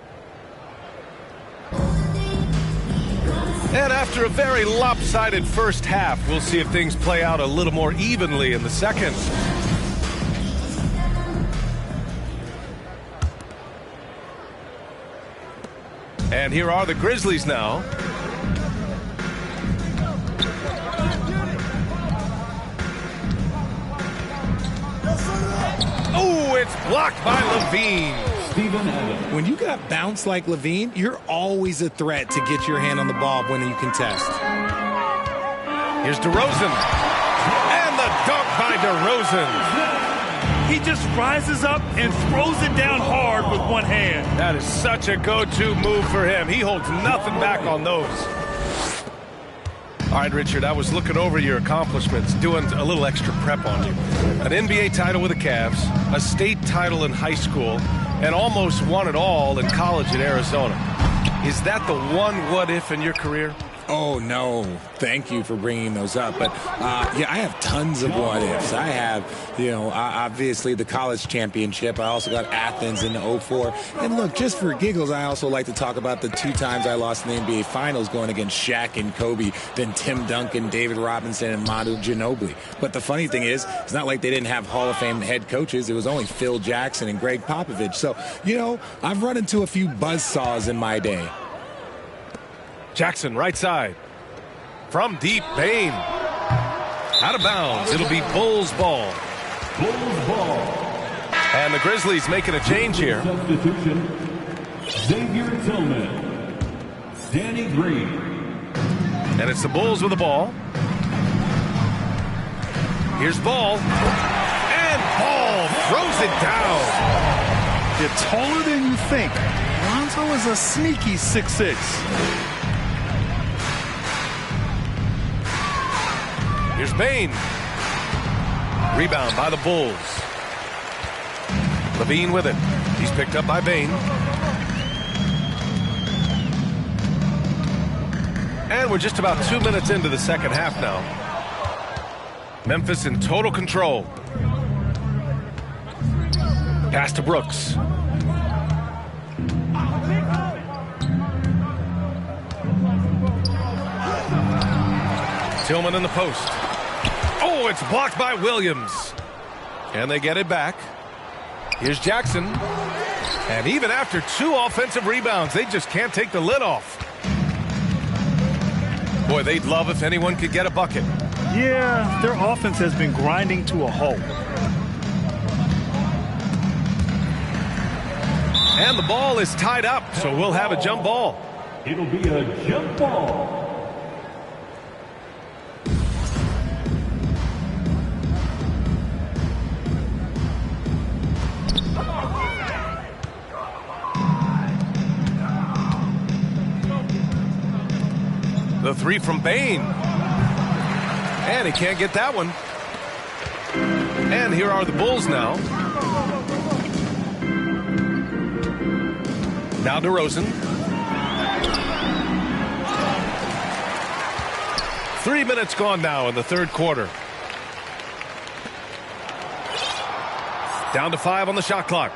[SPEAKER 7] And after a very lopsided first half, we'll see if things play out a little more evenly in the second. And here are the Grizzlies now. Oh, it's blocked by Levine.
[SPEAKER 2] When you got bounced like Levine, you're always a threat to get your hand on the ball when you contest.
[SPEAKER 7] Here's DeRozan. And the dunk by DeRozan.
[SPEAKER 8] He just rises up and throws it down hard with one hand.
[SPEAKER 7] That is such a go-to move for him. He holds nothing back on those. All right, Richard, I was looking over your accomplishments, doing a little extra prep on you. An NBA title with the Cavs, a state title in high school, and almost won it all in college in Arizona. Is that the one what-if in your career?
[SPEAKER 2] Oh, no. Thank you for bringing those up. But, yeah, I have tons of what-ifs. I have, obviously the college championship. I also got Athens in '04. And, look, just for giggles, I also like to talk about the 2 times I lost in the NBA Finals going against Shaq and Kobe, then Tim Duncan, David Robinson, and Manu Ginobili. But the funny thing is, it's not like they didn't have Hall of Fame head coaches. It was only Phil Jackson and Greg Popovich. So, I've run into a few buzzsaws in my day.
[SPEAKER 7] Jackson, right side. From deep, Bane. Out of bounds. It'll be Bulls ball.
[SPEAKER 5] Bulls ball.
[SPEAKER 7] And the Grizzlies making a change here.
[SPEAKER 5] Substitution. Xavier Tillman. Danny Green.
[SPEAKER 7] And it's the Bulls with the ball. Here's Ball. And Ball throws it down.
[SPEAKER 8] You're taller than you think. Lonzo is a sneaky 6'6".
[SPEAKER 7] Here's Bane. Rebound by the Bulls. Levine with it. He's picked up by Bane. And we're just about 2 minutes into the second half now. Memphis in total control. Pass to Brooks. Tillman in the post. Oh, it's blocked by Williams. And they get it back. Here's Jackson. And even after 2 offensive rebounds, they just can't take the lid off. Boy, they'd love if anyone could get a bucket.
[SPEAKER 8] Yeah, their offense has been grinding to a halt.
[SPEAKER 7] And the ball is tied up, so we'll have a jump ball.
[SPEAKER 5] It'll be a jump ball.
[SPEAKER 7] The 3 from Bain. And he can't get that one. And here are the Bulls now. Now DeRozan. 3 minutes gone now in the third quarter. Down to 5 on the shot clock.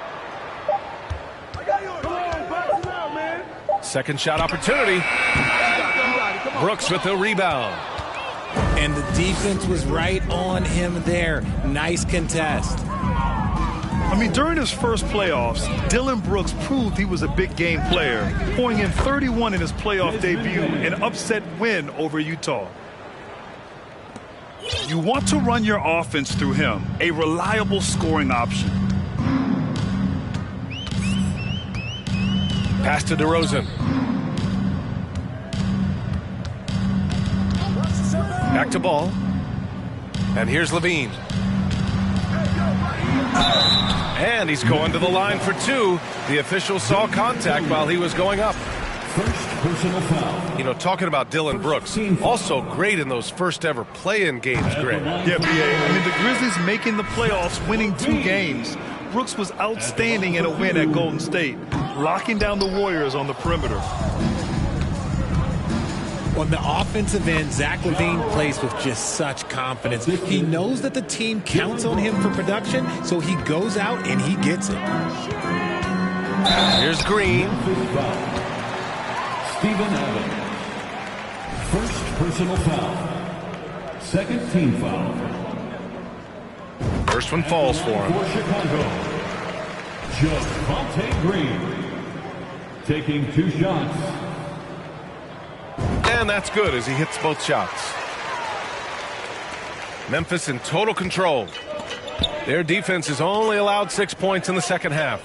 [SPEAKER 7] Second shot opportunity. Brooks with the rebound.
[SPEAKER 2] And the defense was right on him there. Nice contest.
[SPEAKER 8] I mean, during his first playoffs, Dillon Brooks proved he was a big game player, pouring in 31 in his playoff debut, an upset win over Utah. You want to run your offense through him, a reliable scoring option.
[SPEAKER 7] Pass to DeRozan. Back to ball. And here's Levine. And he's going to the line for 2. The official saw contact while he was going up.
[SPEAKER 5] First personal foul.
[SPEAKER 7] You know, talking about Dillon Brooks, also great in those first ever play-in games, Greg.
[SPEAKER 8] Yeah, B.A. I mean, the Grizzlies making the playoffs, winning 2 games. Brooks was outstanding in a win at Golden State, locking down the Warriors on the perimeter.
[SPEAKER 2] On the offensive end, Zach Levine plays with just such confidence. He knows that the team counts on him for production, so he goes out and he gets it.
[SPEAKER 7] Here's Green.
[SPEAKER 5] Steven Adams. First personal foul. Second team foul.
[SPEAKER 7] First one falls for him.
[SPEAKER 5] For Chicago, Javonte Green. Taking 2 shots.
[SPEAKER 7] And that's good as he hits both shots. Memphis in total control. Their defense has only allowed 6 points in the second half.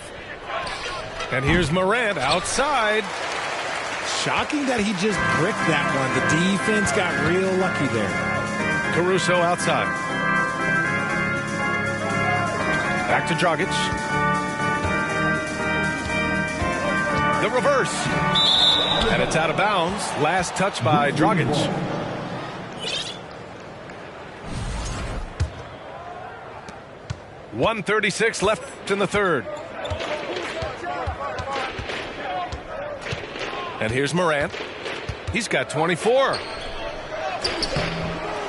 [SPEAKER 7] And here's Morant outside.
[SPEAKER 2] Shocking that he just bricked that one. The defense got real lucky there.
[SPEAKER 7] Caruso outside. Back to Dragic. The reverse. And it's out of bounds. Last touch by Dragic. .136 left in the third. And here's Morant. He's got 24.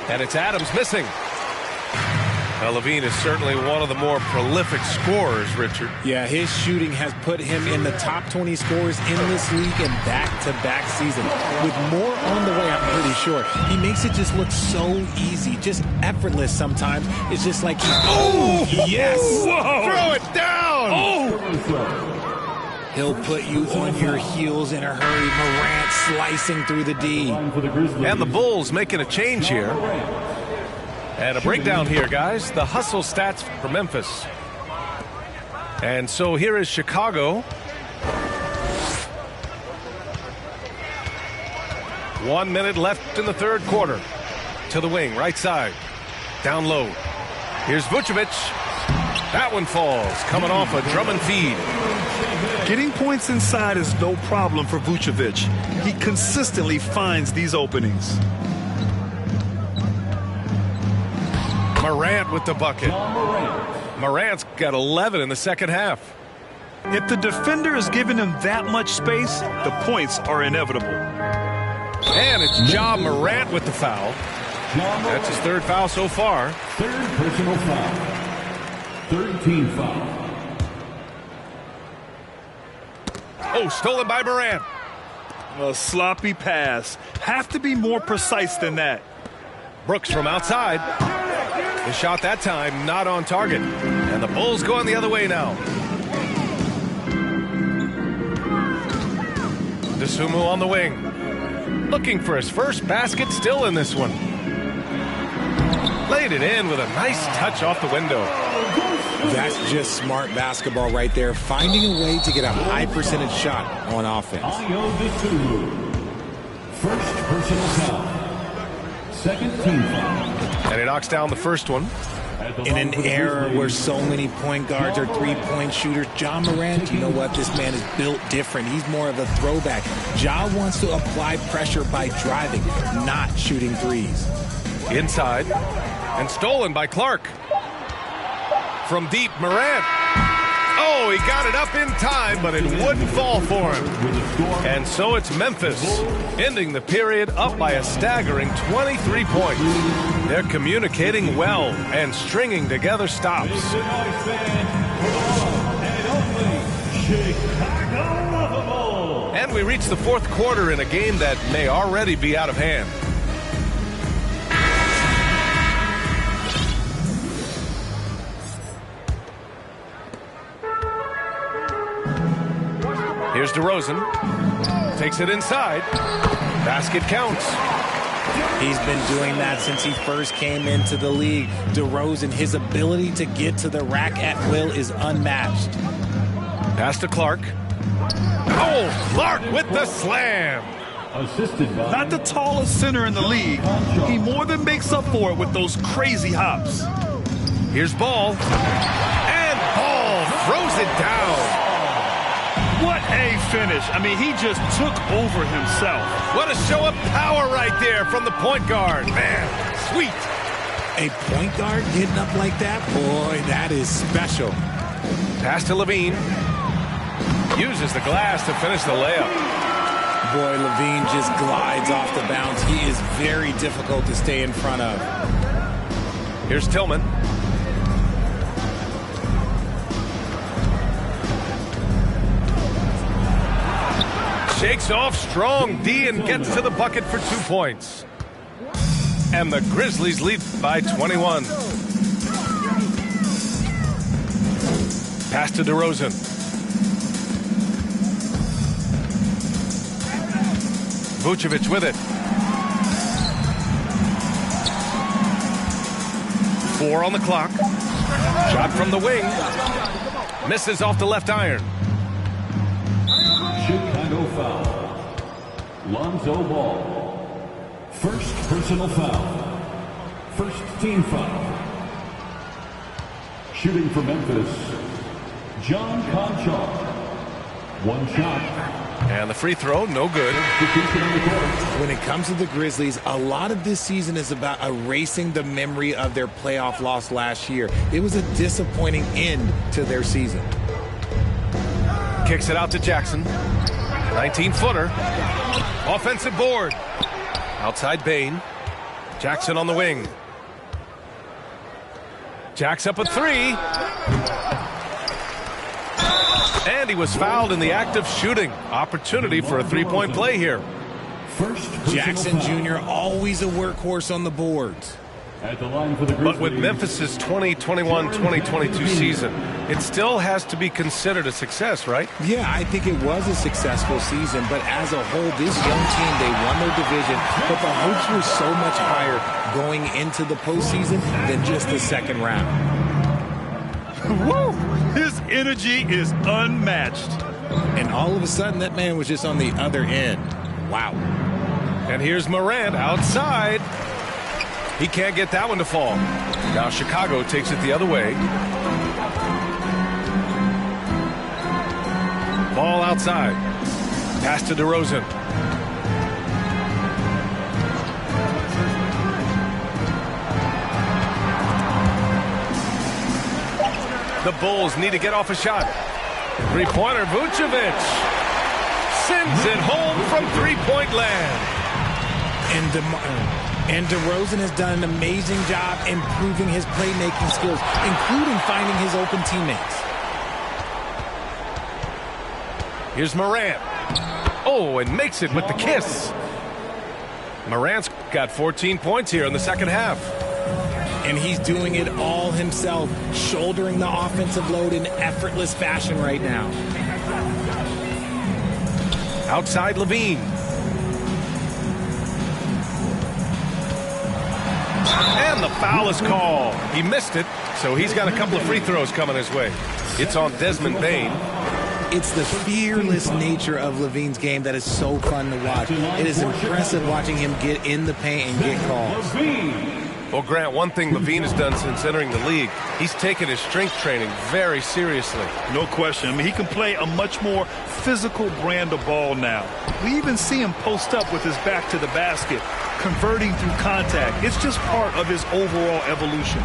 [SPEAKER 7] And it's Adams missing. Now, Levine is certainly one of the more prolific scorers, Richard.
[SPEAKER 2] Yeah, his shooting has put him in the top 20 scorers in this league in back-to-back season. With more on the way, I'm pretty sure. He makes it just look so easy, just effortless sometimes. It's just like he's... Oh, yes!
[SPEAKER 8] Whoa!
[SPEAKER 7] Throw it down!
[SPEAKER 8] Oh!
[SPEAKER 2] He'll put you on your heels in a hurry. Morant slicing through the D.
[SPEAKER 7] And the Bulls making a change here. And a breakdown here, guys. The hustle stats for Memphis. And so here is Chicago. 1 minute left in the third quarter. To the wing, right side. Down low. Here's Vucevic. That one falls, coming off a Drummond feed.
[SPEAKER 8] Getting points inside is no problem for Vucevic. He consistently finds these openings.
[SPEAKER 7] Morant with the bucket. Morant's got 11 in the second half.
[SPEAKER 8] If the defender is giving him that much space, the points are inevitable.
[SPEAKER 7] And it's Ja Morant with the foul. That's his third foul so far.
[SPEAKER 5] Third personal foul. Third team foul.
[SPEAKER 7] Oh, stolen by Morant.
[SPEAKER 8] A sloppy pass. Have to be more precise than that.
[SPEAKER 7] Brooks from outside. The shot that time not on target. And the Bulls going the other way now. DeSumo on the wing. Looking for his first basket, still in this one. Laid it in with a nice touch off the window.
[SPEAKER 2] That's just smart basketball right there. Finding a way to get a high percentage shot on offense.
[SPEAKER 5] First personal foul. Second team foul.
[SPEAKER 7] And he knocks down the first one.
[SPEAKER 2] In an era where so many point guards are three-point shooters, Ja Morant, you know what? This man is built different. He's more of a throwback. Ja wants to apply pressure by driving, not shooting threes.
[SPEAKER 7] Inside. And stolen by Clark. From deep, Morant. Oh, he got it up in time, but it wouldn't fall for him. And so it's Memphis, ending the period up by a staggering 23 points. They're communicating well and stringing together stops. And we reach the fourth quarter in a game that may already be out of hand. Here's DeRozan. Takes it inside. Basket counts.
[SPEAKER 2] He's been doing that since he first came into the league. DeRozan, his ability to get to the rack at will is unmatched.
[SPEAKER 7] Pass to Clark. Oh, Clark with the slam.
[SPEAKER 5] Assisted by
[SPEAKER 8] Not the tallest center in the league. He more than makes up for it with those crazy hops.
[SPEAKER 7] Here's Ball. And Ball throws it down.
[SPEAKER 8] What a finish. I mean, he just took over himself.
[SPEAKER 7] What a show of power right there from the point guard. Man, sweet.
[SPEAKER 2] A point guard getting up like that? Boy, that is special.
[SPEAKER 7] Pass to Levine. Uses the glass to finish the layup.
[SPEAKER 2] Boy, Levine just glides off the bounce. He is very difficult to stay in front of.
[SPEAKER 7] Here's Tillman. Shakes off strong D and gets to the bucket for 2 points. And the Grizzlies lead by 21. Pass to DeRozan. Vucevic with it. 4 on the clock. Shot from the wing. Misses off the left iron.
[SPEAKER 5] Chicago foul. Lonzo Ball. First personal foul. First team foul. Shooting for Memphis, John Conchar. One shot.
[SPEAKER 7] And the free throw, no good.
[SPEAKER 2] When it comes to the Grizzlies, a lot of this season is about erasing the memory of their playoff loss last year. It was a disappointing end to their season.
[SPEAKER 7] Kicks it out to Jackson. 19-footer. Offensive board. Outside Bane. Jackson on the wing. Jacks up a 3. And he was fouled in the act of shooting. Opportunity for a three-point play here.
[SPEAKER 2] Jackson Jr. always a workhorse on the boards.
[SPEAKER 5] At the line for the
[SPEAKER 7] But with Memphis' 2021-2022 season, it still has to be considered a success, right?
[SPEAKER 2] Yeah, I think it was a successful season, but as a whole, this young team, they won their division, but the hopes were so much higher going into the postseason than just the second round.
[SPEAKER 8] Woo! His energy is unmatched.
[SPEAKER 2] And all of a sudden, that man was just on the other end. Wow.
[SPEAKER 7] And here's Morant outside. He can't get that one to fall. Now Chicago takes it the other way. Ball outside. Pass to DeRozan. The Bulls need to get off a shot. Three-pointer, Vucevic. Sends it home from three-point land.
[SPEAKER 2] And DeRozan has done an amazing job improving his playmaking skills, including finding his open teammates.
[SPEAKER 7] Here's Morant. Oh, and makes it with the kiss. Morant's got 14 points here in the second half.
[SPEAKER 2] And he's doing it all himself, shouldering the offensive load in effortless fashion right now.
[SPEAKER 7] Outside Levine. And the foul is called. He missed it, so he's got a couple of free throws coming his way. It's on Desmond Bane.
[SPEAKER 2] It's the fearless nature of Levine's game that is so fun to watch. It is impressive watching him get in the paint and get calls.
[SPEAKER 7] Well, Grant, one thing Levine has done since entering the league, he's taken his strength training very seriously.
[SPEAKER 8] No question. I mean, he can play a much more physical brand of ball now. We even see him post up with his back to the basket, converting through contact. It's just part of his overall evolution.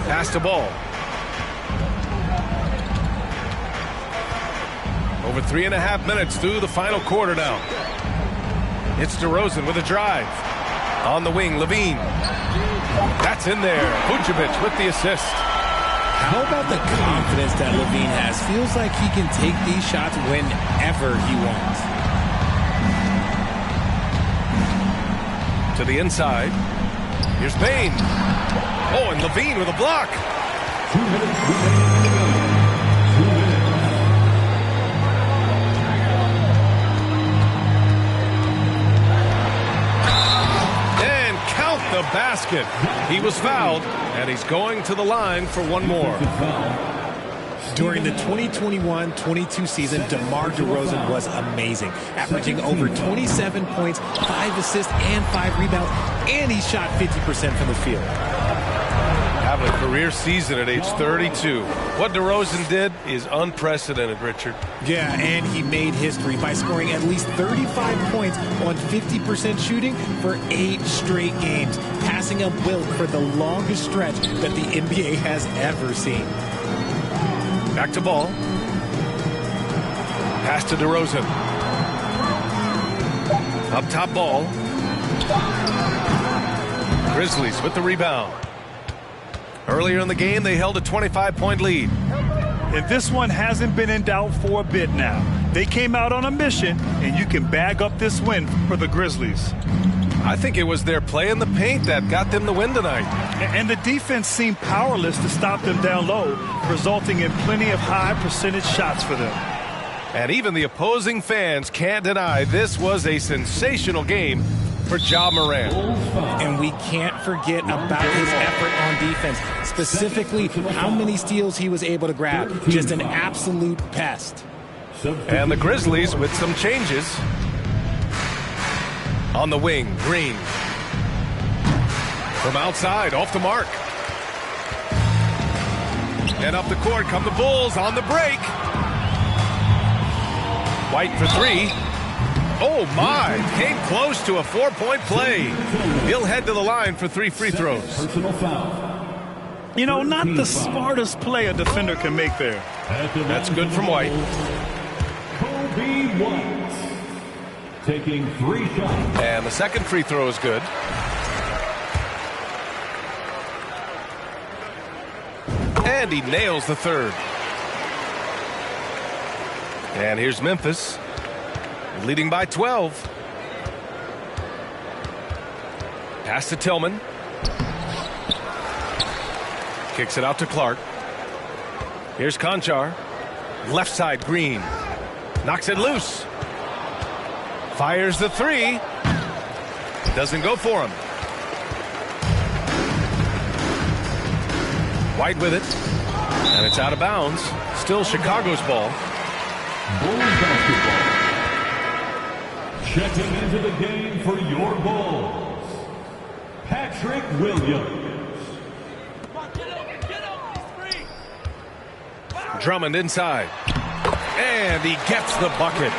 [SPEAKER 7] Pass the ball. Over 3.5 minutes through the final quarter now. It's DeRozan with a drive. On the wing, Levine. That's in there. Vucevic with the assist.
[SPEAKER 2] How about the confidence that Levine has? Feels like he can take these shots whenever he wants.
[SPEAKER 7] To the inside. Here's Bane. Oh, and Levine with a block.
[SPEAKER 5] 2 minutes remaining in the game. 2 minutes.
[SPEAKER 7] And count the basket. He was fouled, and he's going to the line for one more.
[SPEAKER 2] During the 2021-22 season, DeMar DeRozan was amazing, averaging over 27 points, 5 assists, and 5 rebounds, and he shot 50% from the field.
[SPEAKER 7] Having a career season at age 32. What DeRozan did is unprecedented, Richard.
[SPEAKER 2] Yeah, and he made history by scoring at least 35 points on 50% shooting for 8 straight games, passing up Wilt for the longest stretch that the NBA has ever seen.
[SPEAKER 7] Back to ball. Pass to DeRozan. Up top ball. Grizzlies with the rebound. Earlier in the game, they held a 25-point lead.
[SPEAKER 8] And this one hasn't been in doubt for a bit now. They came out on a mission, and you can bag up this win for the Grizzlies.
[SPEAKER 7] I think it was their play in the paint that got them the win tonight.
[SPEAKER 8] And the defense seemed powerless to stop them down low, resulting in plenty of high percentage shots for them.
[SPEAKER 7] And even the opposing fans can't deny this was a sensational game for Ja Morant.
[SPEAKER 2] And we can't forget about his effort on defense, specifically how many steals he was able to grab. Just an absolute pest.
[SPEAKER 7] And the Grizzlies with some changes. On the wing, Green. From outside, off the mark. And up the court come the Bulls on the break. White for 3. Oh, my. Came close to a 4-point play. He'll head to the line for 3 free throws.
[SPEAKER 5] Personal foul.
[SPEAKER 8] You know, not the smartest play a defender can make there.
[SPEAKER 7] That's good from White.
[SPEAKER 5] Kobe White. Taking 3 shots.
[SPEAKER 7] And the second free throw is good. And he nails the third. And here's Memphis, leading by 12. Pass to Tillman. Kicks it out to Clark. Here's Conchar. Left side, Green. Knocks it loose. Fires the 3. Doesn't go for him. White with it. And it's out of bounds. Still Chicago's ball.
[SPEAKER 5] Bulls basketball. Checking into the game for your Bulls, Patrick Williams.
[SPEAKER 7] Drummond inside. And he gets the bucket.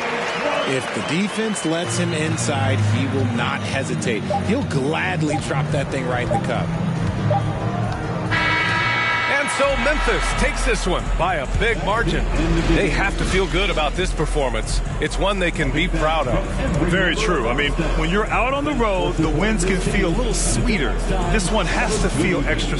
[SPEAKER 2] If the defense lets him inside, he will not hesitate. He'll gladly drop that thing right in the cup.
[SPEAKER 7] And so Memphis takes this one by a big margin. They have to feel good about this performance. It's one they can be proud of.
[SPEAKER 8] Very true. I mean, when you're out on the road, the wins can feel a little sweeter. This one has to feel extra.